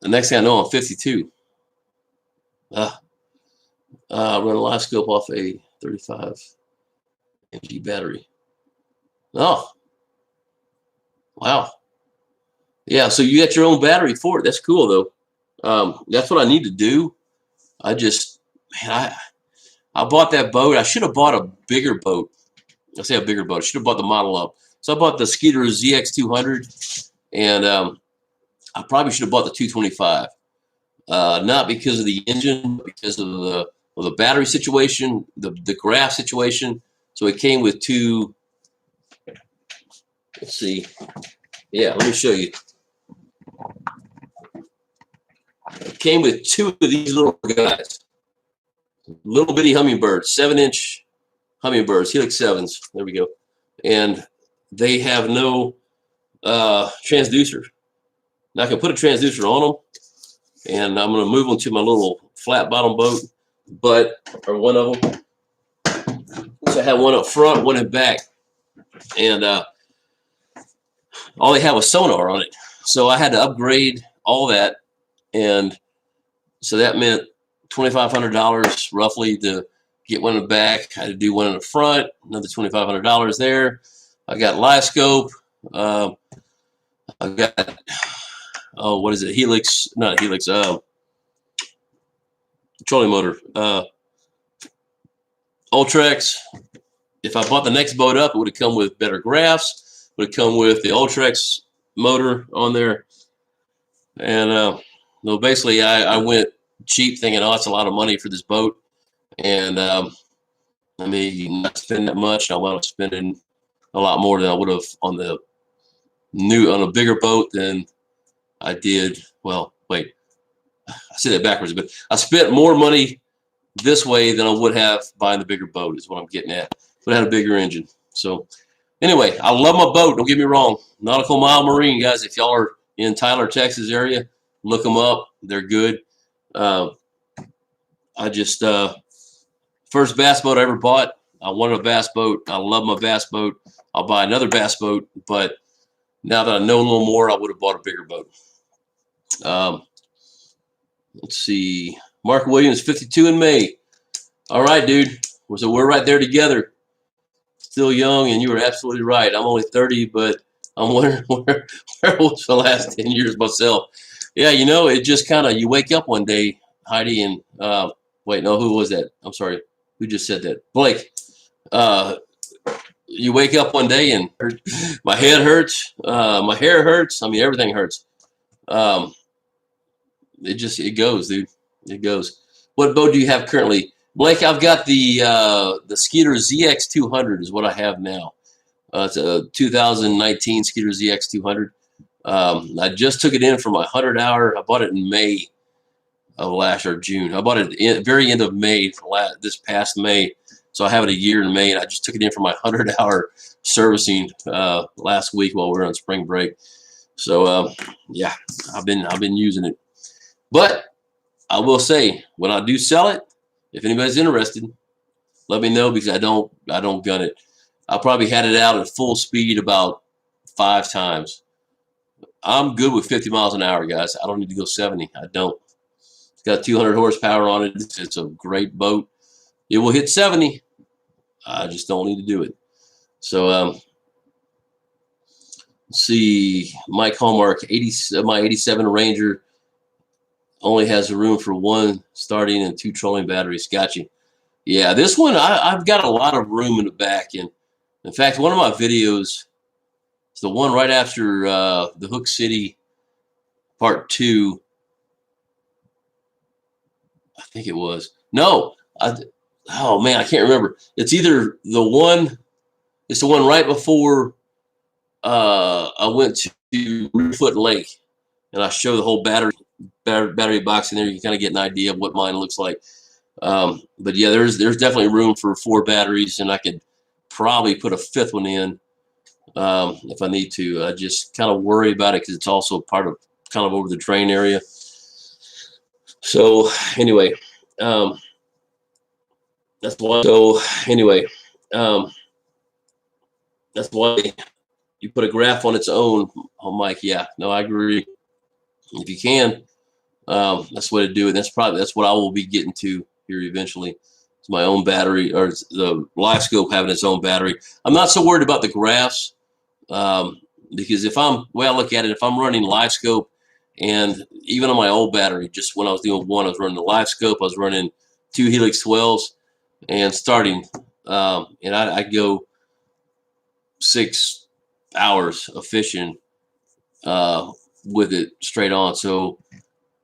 the next thing I know, I'm 52. Run a Livescope off a 35 mg battery. Oh, wow. Yeah, so you got your own battery for it. That's cool, though. That's what I need to do. I just, man, I bought that boat. I should have bought a bigger boat. I say a bigger boat. I should have bought the Model Up. So I bought the Skeeter ZX200, and I probably should have bought the 225. Not because of the engine, but because of the battery situation, the graph situation. So it came with 2. Let's see. Yeah, let me show you. It came with 2 of these little guys, little bitty hummingbirds, 7-inch hummingbirds, Helix 7s. There we go. And they have no transducer. Now I can put a transducer on them, and I'm going to move them to my little flat bottom boat, or one of them. So I have one up front, one in back, and all they have was sonar on it. So I had to upgrade all that, and so that meant $2,500 roughly to get one in the back. I had to do one in the front, another $2,500 there. I got Livescope. I got, oh, what is it? Helix, not Helix, trolling motor. Ultrex. If I bought the next boat up, it would have come with better graphs. Would have come with the Ultrex motor on there. And no, basically, I went cheap, thinking, oh, it's a lot of money for this boat. And I mean, not spend that much. I wound up spending a lot more than I would have on a bigger boat than I did. Well, wait, I said that backwards, but I spent more money this way than I would have buying the bigger boat, is what I'm getting at. But I had a bigger engine. So anyway, I love my boat. Don't get me wrong. Nautical Mile Marine, guys. If y'all are in Tyler, Texas area, look them up. They're good. I just first bass boat I ever bought. I wanted a bass boat. I love my bass boat. I'll buy another bass boat, but now that I know a little more, I would have bought a bigger boat. Let's see. Mark Williams, 52 in May. All right, dude. So we're right there together. Still young, and you were absolutely right. I'm only 30, but I'm wondering where I was for the last 10 years myself. Yeah, you know, it just kind of, you wake up one day, Heidi, and wait, no, who was that? I'm sorry. Who just said that? Blake. You wake up one day and my head hurts, my hair hurts. I mean, everything hurts. It goes, dude. It goes. What boat do you have currently? Blake, I've got the Skeeter ZX200 is what I have now. It's a 2019 Skeeter ZX200. I just took it in for my 100-hour. I bought it in May of last, or June. I bought it at the very end of May, this past May. So I have it a year in May, and I just took it in for my 100-hour servicing last week while we were on spring break. So yeah, I've been using it. But I will say, when I do sell it, if anybody's interested, let me know, because I don't gun it. I probably had it out at full speed about 5 times. I'm good with 50 miles an hour, guys. I don't need to go 70. I don't. It's got 200 horsepower on it. It's a great boat. It will hit 70. I just don't need to do it. So let's see, Mike Hallmark, my 87 Ranger only has room for 1 starting and 2 trolling batteries. Got you. Yeah, this one, I've got a lot of room in the back. And in fact, one of my videos is the one right after the Hook City Part 2. I think it was. No, oh man, I can't remember. It's either the one, it's the one right before I went to Foot Lake, and I show the whole battery box in there. You can kind of get an idea of what mine looks like. But yeah, there's definitely room for 4 batteries, and I could probably put a 5th one in if I need to. I just kind of worry about it because it's also part of kind of over the drain area. So anyway, that's why. So anyway, that's why you put a graph on its own. Oh, Mike, yeah, no, I agree. If you can, that's the way to do it. That's what I will be getting to here eventually. It's my own battery, or the Livescope having its own battery. I'm not so worried about the graphs because the way I look at it, if I'm running Livescope, and even on my old battery, just when I was doing one, I was running the Livescope, I was running 2 Helix 12s and starting, and I'd go 6 hours of fishing with it straight on. So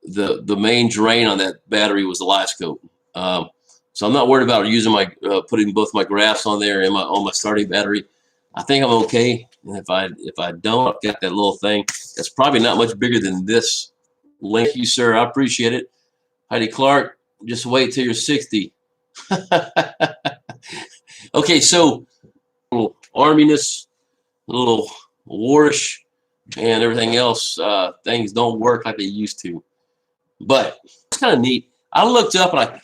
the main drain on that battery was the Livescope. So I'm not worried about using my putting both my graphs on there and on my starting battery. I think I'm okay. And if I don't, I've got that little thing that's probably not much bigger than this. Thank you, sir. I appreciate it. Heidi Clark, just wait till you're 60. Okay, so a little arminess, a little warish, and everything else. Things don't work like they used to. But it's kind of neat. I looked up and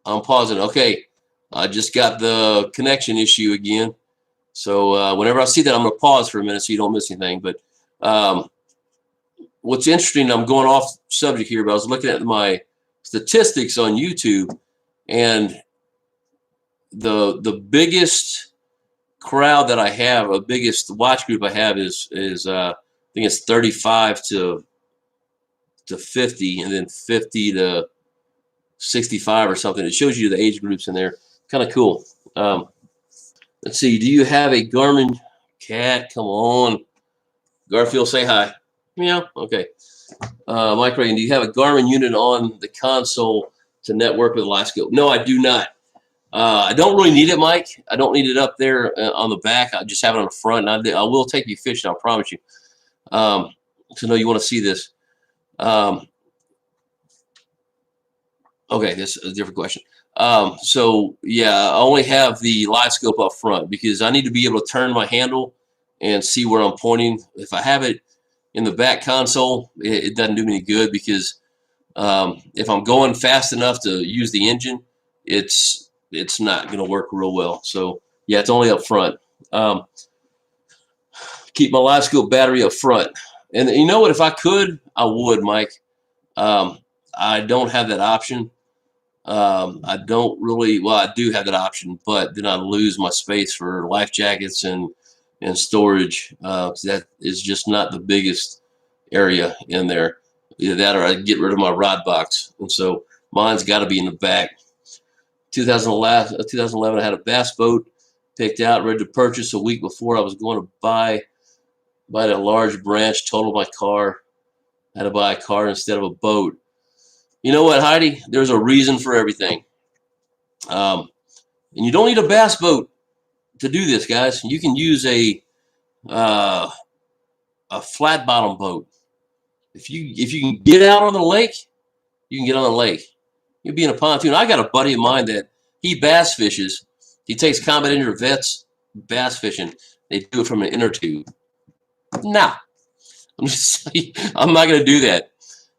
I'm pausing. Okay, I just got the connection issue again. So whenever I see that, I'm going to pause for a minute so you don't miss anything. But what's interesting, I'm going off subject here, but I was looking at my statistics on YouTube, and the biggest crowd that I have, a biggest watch group I have is I think it's 35 to 50, and then 50 to 65 or something. It shows you the age groups in there. Kind of cool. Let's see. Do you have a Garmin cat? Come on, Garfield, say hi. Meow. Okay. Mike Reagan, do you have a Garmin unit on the console to network with Livescope? No, I do not. I don't really need it, Mike. I don't need it up there on the back. I just have it on the front. And I will take you fishing, I promise you. So no, you want to see this. Okay, this is a different question. So yeah, I only have the Livescope up front because I need to be able to turn my handle and see where I'm pointing. If I have it in the back console, it doesn't do me any good because if I'm going fast enough to use the engine, it's not going to work real well. So yeah, it's only up front. Keep my Livescope battery up front. And you know what? If I could, I would, Mike. I don't have that option. I don't really, well, I do have that option, but then I lose my space for life jackets and storage. That is just not the biggest area in there. Either that or I get rid of my rod box. And so mine's got to be in the back. 2011, I had a bass boat picked out, ready to purchase a week before I was going to buy that large branch, totaled my car. I had to buy a car instead of a boat. You know what, Heidi? There's a reason for everything. And you don't need a bass boat to do this, guys. You can use a flat bottom boat. If you can get out on the lake, you can get on the lake. You'll be in a pontoon. I got a buddy of mine that he bass fishes. He takes combat injured vets bass fishing. They do it from an inner tube. Nah, I'm not going to do that.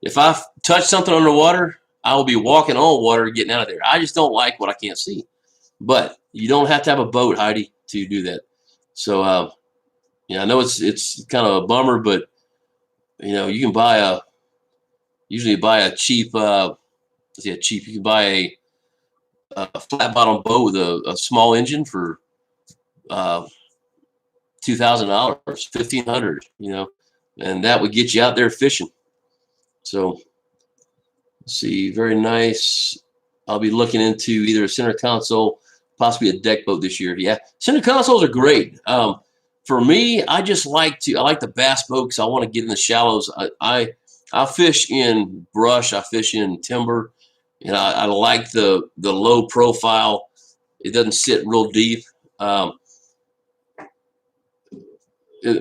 If I touch something underwater, I will be walking on water, getting out of there. I just don't like what I can't see. But you don't have to have a boat, Heidi, to do that. So, yeah, I know it's kind of a bummer, but you know you can usually buy a cheap yeah, cheap. You can buy a flat bottom boat with a small engine for $2,000, $1,500, you know, and that would get you out there fishing. So let's see, very nice. I'll be looking into either a center console, possibly a deck boat this year. Yeah, center consoles are great. For me, I like the bass boat because I want to get in the shallows. I fish in brush, I fish in timber, and I like the low profile. It doesn't sit real deep.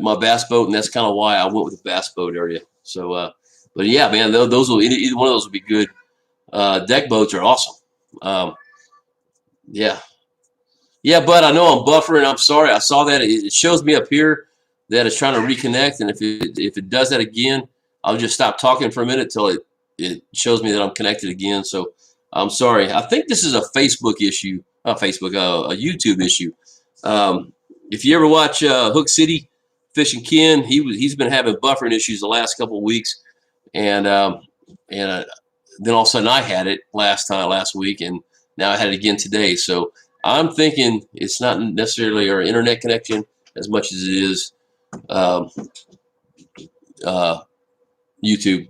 My bass boat, and that's kind of why I went with the bass boat area. So, but yeah, man, those will either one of those will be good. Deck boats are awesome. Yeah, yeah, but I know I'm buffering. I'm sorry. I saw that it shows me up here that it's trying to reconnect, and if it does that again, I'll just stop talking for a minute till it shows me that I'm connected again. So I'm sorry. I think this is a Facebook issue, not Facebook, a YouTube issue. If you ever watch Hook City Fishing Ken, he's been having buffering issues the last couple of weeks, and then all of a sudden I had it last week, and now I had it again today. So I'm thinking it's not necessarily our internet connection as much as it is YouTube.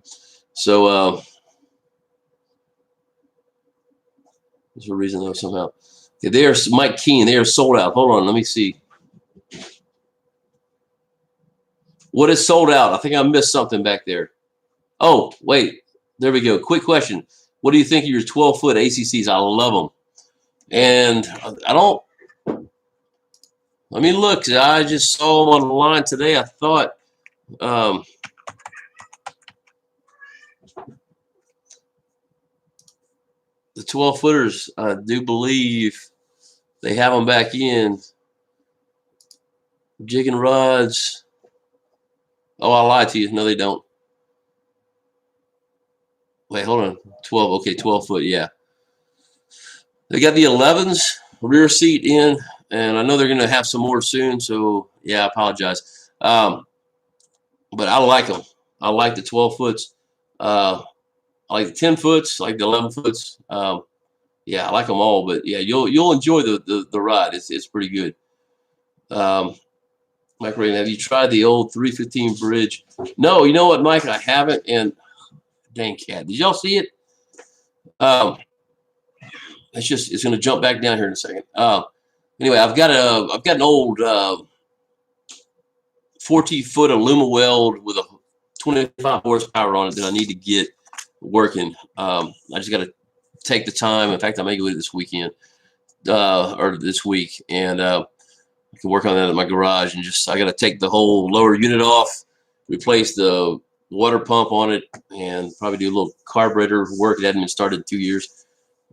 So there's a reason though somehow. Okay, they are Mike Keen. They are sold out. Hold on, let me see. What is sold out? I think I missed something back there. Oh, wait. There we go. Quick question. What do you think of your 12-foot ACCs? I love them. And I don't. Let me look. I just saw them on the line today. I thought the 12-footers, I do believe they have them back in. Jigging rods. Oh, I lied to you. No, they don't. Wait, hold on. 12. Okay, 12 foot. Yeah. They got the 11s, rear seat in, and I know they're going to have some more soon. So, yeah, I apologize. But I like them. I like the 12 foots. I like the 10 foots. I like the 11 foots. Yeah, I like them all. But yeah, you'll enjoy the ride. It's pretty good. Mike Ray, have you tried the old 315 bridge? No, you know what, Mike? I haven't. And dang cat, did y'all see it? It's going to jump back down here in a second. Anyway, I've got an old 14-foot Aluma weld with a 25 horsepower on it that I need to get working. I just got to take the time. In fact, I may go this weekend or this week, and I can work on that in my garage. And I got to take the whole lower unit off, replace the water pump on it, and probably do a little carburetor work. It hadn't been started in 2 years.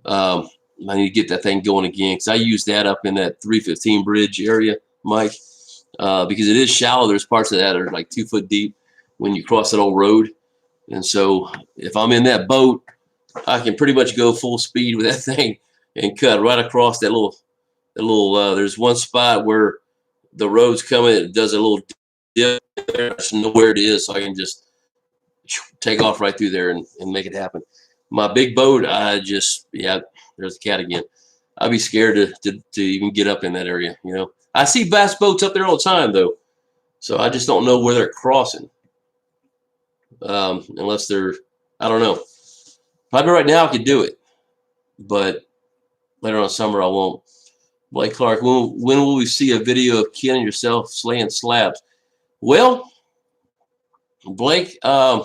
I need to get that thing going again because I use that up in that 315 bridge area, Mike, because it is shallow. There's parts of that are like 2 foot deep when you cross that old road. And so if I'm in that boat, I can pretty much go full speed with that thing and cut right across that little there's one spot where the road's coming. It does a little dip there. I just know where it is, so I can just take off right through there and make it happen. My big boat, there's the cat again. I'd be scared to even get up in that area. You know, I see bass boats up there all the time though, so I just don't know where they're crossing. Unless they're, I don't know. Probably right now I could do it, but later on summer I won't. Blake Clark, when will we see a video of Ken and yourself slaying slabs? Well, Blake, there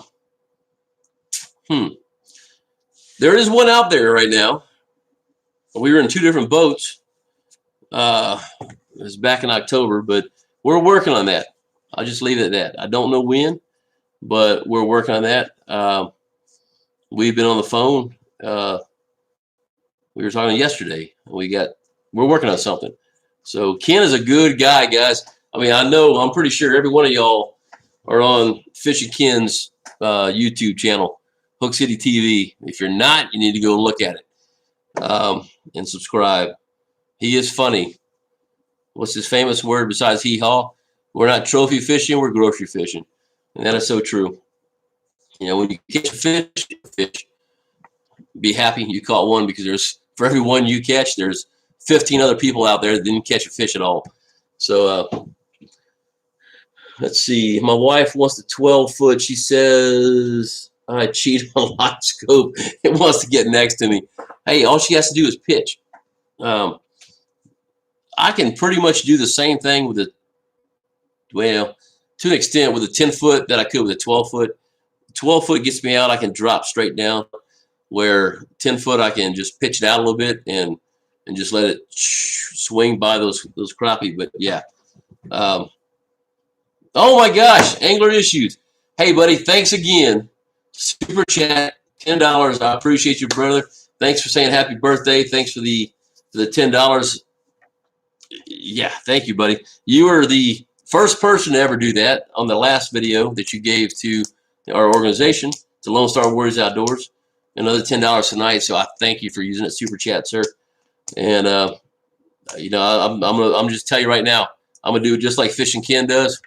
is one out there right now. We were in 2 different boats. It was back in October, but we're working on that. I'll just leave it at that. I don't know when, but we're working on that. We've been on the phone. We were talking yesterday. We're working on something. So Ken is a good guy, guys. I mean, I'm pretty sure every one of y'all are on Fishing Ken's YouTube channel, Hook City TV. If you're not, you need to go look at it and subscribe. He is funny. What's his famous word besides hee-haw? We're not trophy fishing, we're grocery fishing. And that is so true. You know, when you catch a fish, be happy you caught one, because there's, for every one you catch, there's 15 other people out there that didn't catch a fish at all. So let's see. My wife wants the 12-foot. She says I cheat on Livescope. It wants to get next to me. Hey, all she has to do is pitch. I can pretty much do the same thing with a, well, to an extent, with a 10-foot that I could with a 12-foot. 12-foot gets me out. I can drop straight down. Where 10-foot, I can just pitch it out a little bit and just let it swing by those crappie. But yeah. Oh my gosh, angler issues. Hey buddy, thanks again. Super chat, $10. I appreciate you, brother. Thanks for saying happy birthday. Thanks for the $10. Yeah, thank you, buddy. You were the first person to ever do that on the last video that you gave to our organization, to Lone Star Warriors Outdoors. Another $10 tonight, so I thank you for using it. Super chat, sir. And you know, I'm just tell you right now, I'm gonna do it just like Fishing Ken does.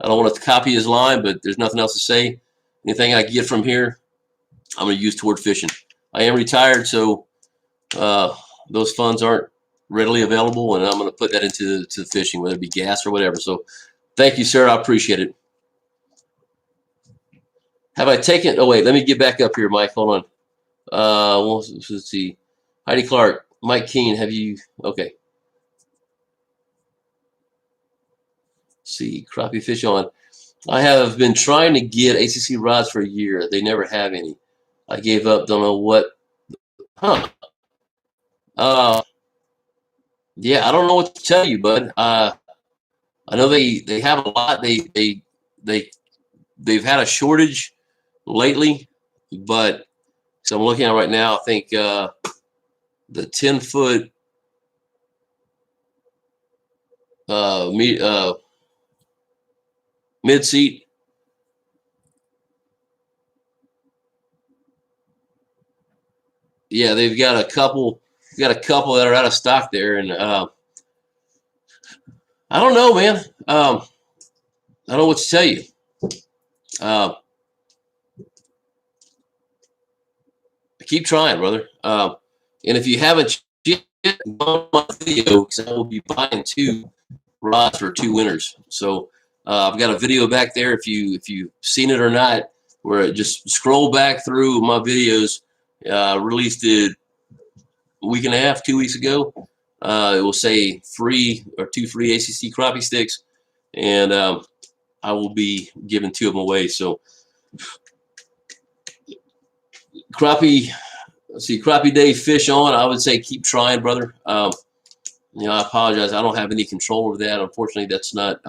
I don't want to copy his line, but there's nothing else to say. Anything I get from here, I'm gonna use toward fishing. I am retired, so those funds aren't readily available, and I'm gonna put that into fishing, whether it be gas or whatever. So, thank you, sir. I appreciate it. Have I taken? Oh wait, let me get back up here, Mike. Hold on. Let's see. Heidi Clark, Mike Keene, have you? Okay. Let's see, crappie fish on. I have been trying to get ACC rods for a year. They never have any. I gave up. Don't know what. Huh. Yeah, I don't know what to tell you, bud. I know they have a lot. They've had a shortage lately, but so I'm looking at it right now. I think the 10-foot mid seat. Yeah, they've got a couple. Got a couple that are out of stock there, and I don't know, man. I don't know what to tell you. Keep trying, brother. And if you haven't yet, go on my video, because I will be buying 2 rods for 2 winners. So I've got a video back there. If you've seen it or not, where just scroll back through my videos. Released it a week and a half, 2 weeks ago. It will say free or 2 free ACC crappie sticks, and I will be giving 2 of them away. So crappie, let's see, crappie day fish on. I would say keep trying, brother. You know, I apologize. I don't have any control over that. Unfortunately, that's not.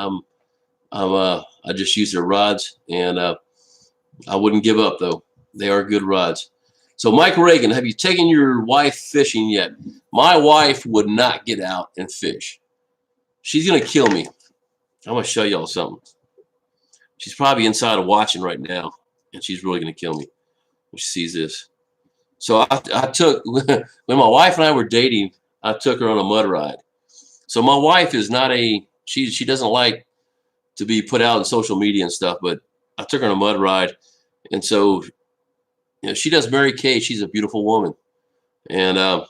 I just use their rods, and I wouldn't give up though. They are good rods. So Mike Reagan, have you taken your wife fishing yet? My wife would not get out and fish. She's gonna kill me. I'm gonna show y'all something. She's probably inside of watching right now, and she's really gonna kill me when she sees this. So I took, when my wife and I were dating, I took her on a mud ride. So my wife is not a, she doesn't like to be put out in social media and stuff, but I took her on a mud ride. And so, you know, she does Mary Kay. She's a beautiful woman. And I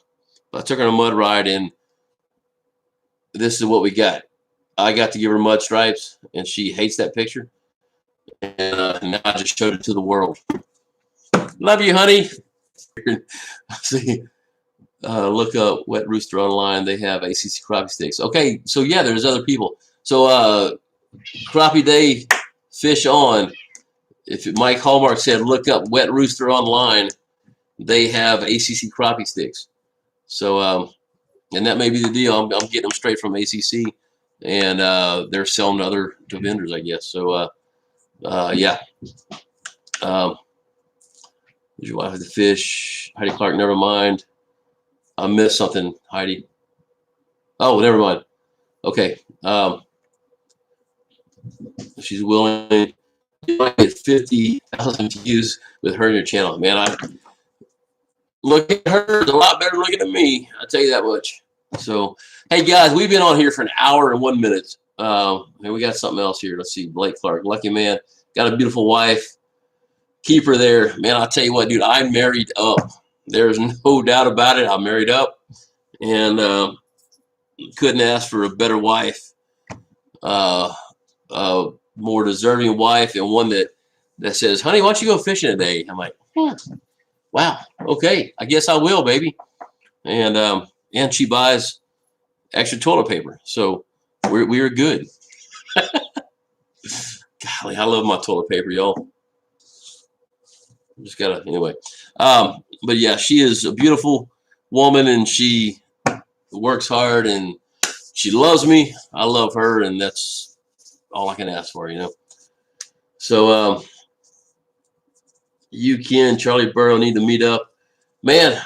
took her on a mud ride, and this is what we got. I got to give her mud stripes, and she hates that picture. And now I just showed it to the world. Love you, honey. See, look up Wet Rooster online. They have ACC crappie sticks. Okay, so yeah, there's other people. So crappie day fish on. If Mike Hallmark said look up Wet Rooster online, they have ACC crappie sticks. So and that may be the deal. I'm getting them straight from ACC, and they're selling to vendors, I guess. So yeah. Did your wife have the fish? Heidi Clark, never mind. I missed something, Heidi. Oh, never mind. Okay. She's willing to get 50,000 views with her in your channel. Man, I look at her, a lot better looking than me. I'll tell you that much. So, hey guys, we've been on here for an hour and 1 minute. And we got something else here. Let's see. Blake Clark, lucky man. Got a beautiful wife. Keep her there. Man, I'll tell you what, dude, I married up. there's no doubt about it. I married up, and couldn't ask for a better wife, more deserving wife, and one that says, "Honey, why don't you go fishing today?" I'm like, wow, okay, I guess I will, baby. And she buys extra toilet paper, so we were good. Golly, I love my toilet paper, y'all. Just gotta anyway. But yeah, she is a beautiful woman, and she works hard, and she loves me. I love her, and that's all I can ask for, you know. So you, Ken, Charlie Burrow need to meet up, man.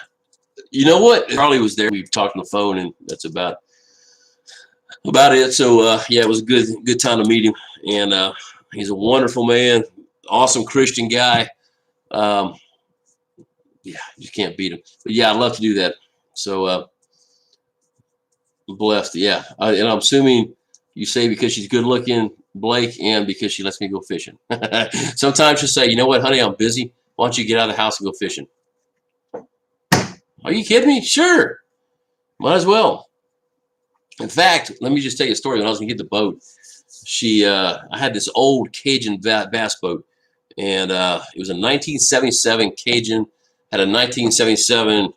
You know what? Charlie was there. We talked on the phone, and that's about it. So yeah, it was a good time to meet him, and he's a wonderful man, awesome Christian guy. Yeah, you can't beat him. But yeah, I'd love to do that. So blessed. Yeah, and I'm assuming you say because she's good looking, Blake, and because she lets me go fishing. Sometimes she'll say, "You know what, honey, I'm busy. Why don't you get out of the house and go fishing?" Are you kidding me? Sure, might as well. In fact, let me just tell you a story. When I was gonna get the boat, I had this old Cajun bass boat, and it was a 1977 Cajun. Had a 1977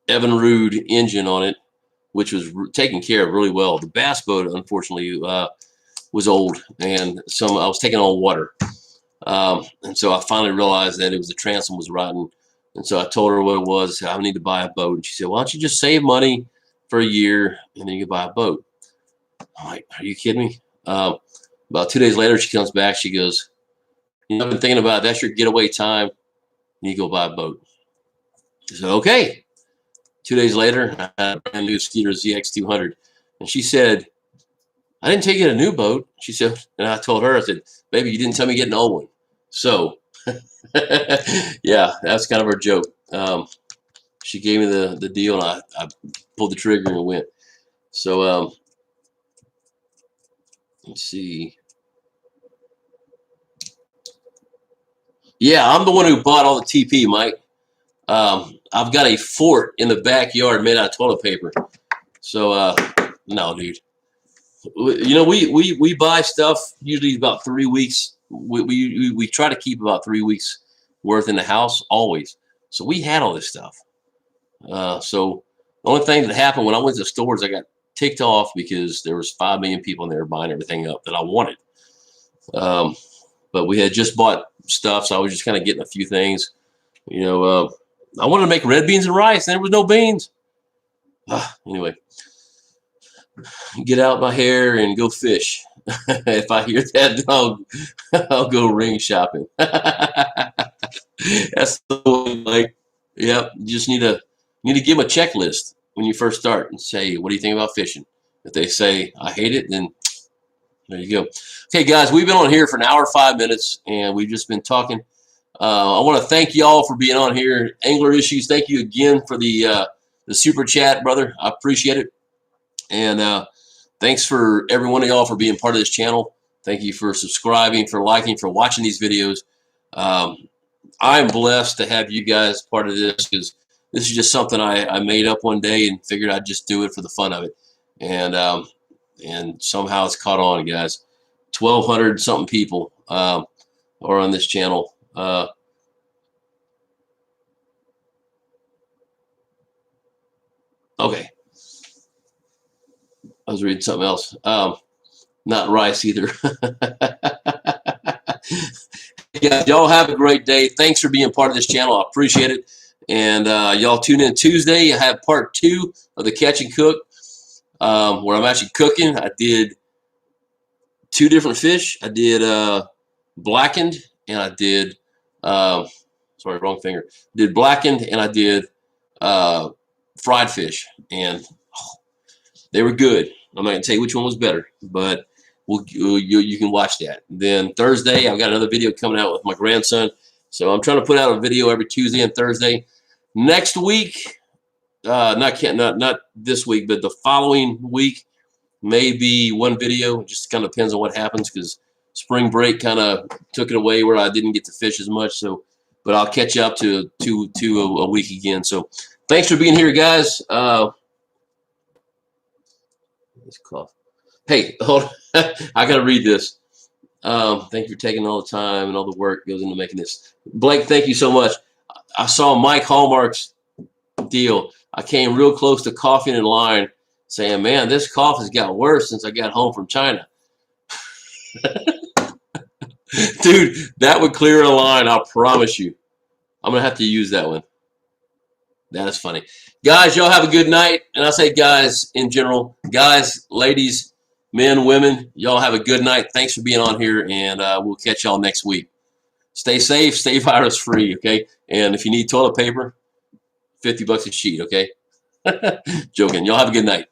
Evinrude engine on it, which was taken care of really well. The bass boat, unfortunately, was old, and I was taking on water, and so I finally realized that it was the transom was rotten, and so I told her what it was. I need to buy a boat, and she said, "Why don't you just save money for a year, and then you can buy a boat?" I'm like, "Are you kidding me?" About 2 days later, she comes back. She goes, "You know, I've been thinking about it. That's your getaway time. You go buy a boat." I said, "Okay." 2 days later, I had a brand new Skeeter ZX200, and she said, "I didn't take you a new boat." She said, and I told her, I said, "Baby, you didn't tell me to get an old one." So, yeah, that's kind of her joke. She gave me the deal, and I pulled the trigger and went. So, let's see. Yeah, I'm the one who bought all the TP, Mike. I've got a fort in the backyard made out of toilet paper. So, no, dude. You know, we buy stuff usually about 3 weeks. We try to keep about 3 weeks worth in the house always. So we had all this stuff. So the only thing that happened when I went to the stores, I got ticked off because there was 5 million people in there buying everything up that I wanted. But we had just bought stuff, so I was just kind of getting a few things. You know, I wanted to make red beans and rice, and there was no beans. Anyway, get out my hair and go fish. If I hear that dog, I'll go ring shopping. That's the one, like, yep. You just need to give them a checklist when you first start and say, "What do you think about fishing?" If they say, "I hate it," then there you go. Okay, guys, we've been on here for an hour, 5 minutes, and we've just been talking. I want to thank y'all for being on here. Angler Issues, thank you again for the super chat, brother. I appreciate it. And thanks for every one of y'all for being part of this channel. Thank you for subscribing, for liking, for watching these videos. I'm blessed to have you guys part of this, because this is just something I made up one day and figured I'd just do it for the fun of it. And somehow it's caught on, guys. 1,200 something people are on this channel. Okay. I was reading something else. Not rice either. Yeah, y'all have a great day. Thanks for being part of this channel. I appreciate it. And y'all tune in Tuesday. I have part 2 of the Catch and Cook, where I'm actually cooking. I did 2 different fish. I did blackened, and I did sorry, wrong finger. Did blackened, and I did fried fish, and they were good. I'm not gonna tell you which one was better, but you can watch that. Then Thursday, I've got another video coming out with my grandson. So I'm trying to put out a video every Tuesday and Thursday. Next week, not this week, but the following week, maybe one video. It just kind of depends on what happens, because spring break kind of took it away where I didn't get to fish as much. So but I'll catch you up to a week again. So thanks for being here, guys. Let's cough. Hey, hold on. I got to read this. Thank you for taking all the time and all the work goes into making this. Blake, thank you so much. I saw Mike Hallmark's deal. I came real close to coughing in line saying, man, this cough has got worse since I got home from China. Dude, that would clear a line, I'll promise you. I'm going to have to use that one. That is funny. Guys, y'all have a good night. And I say guys in general, guys, ladies, men, women, y'all have a good night. Thanks for being on here, and we'll catch y'all next week. Stay safe, stay virus free, okay? And if you need toilet paper, $50 a sheet, okay? Joking. Y'all have a good night.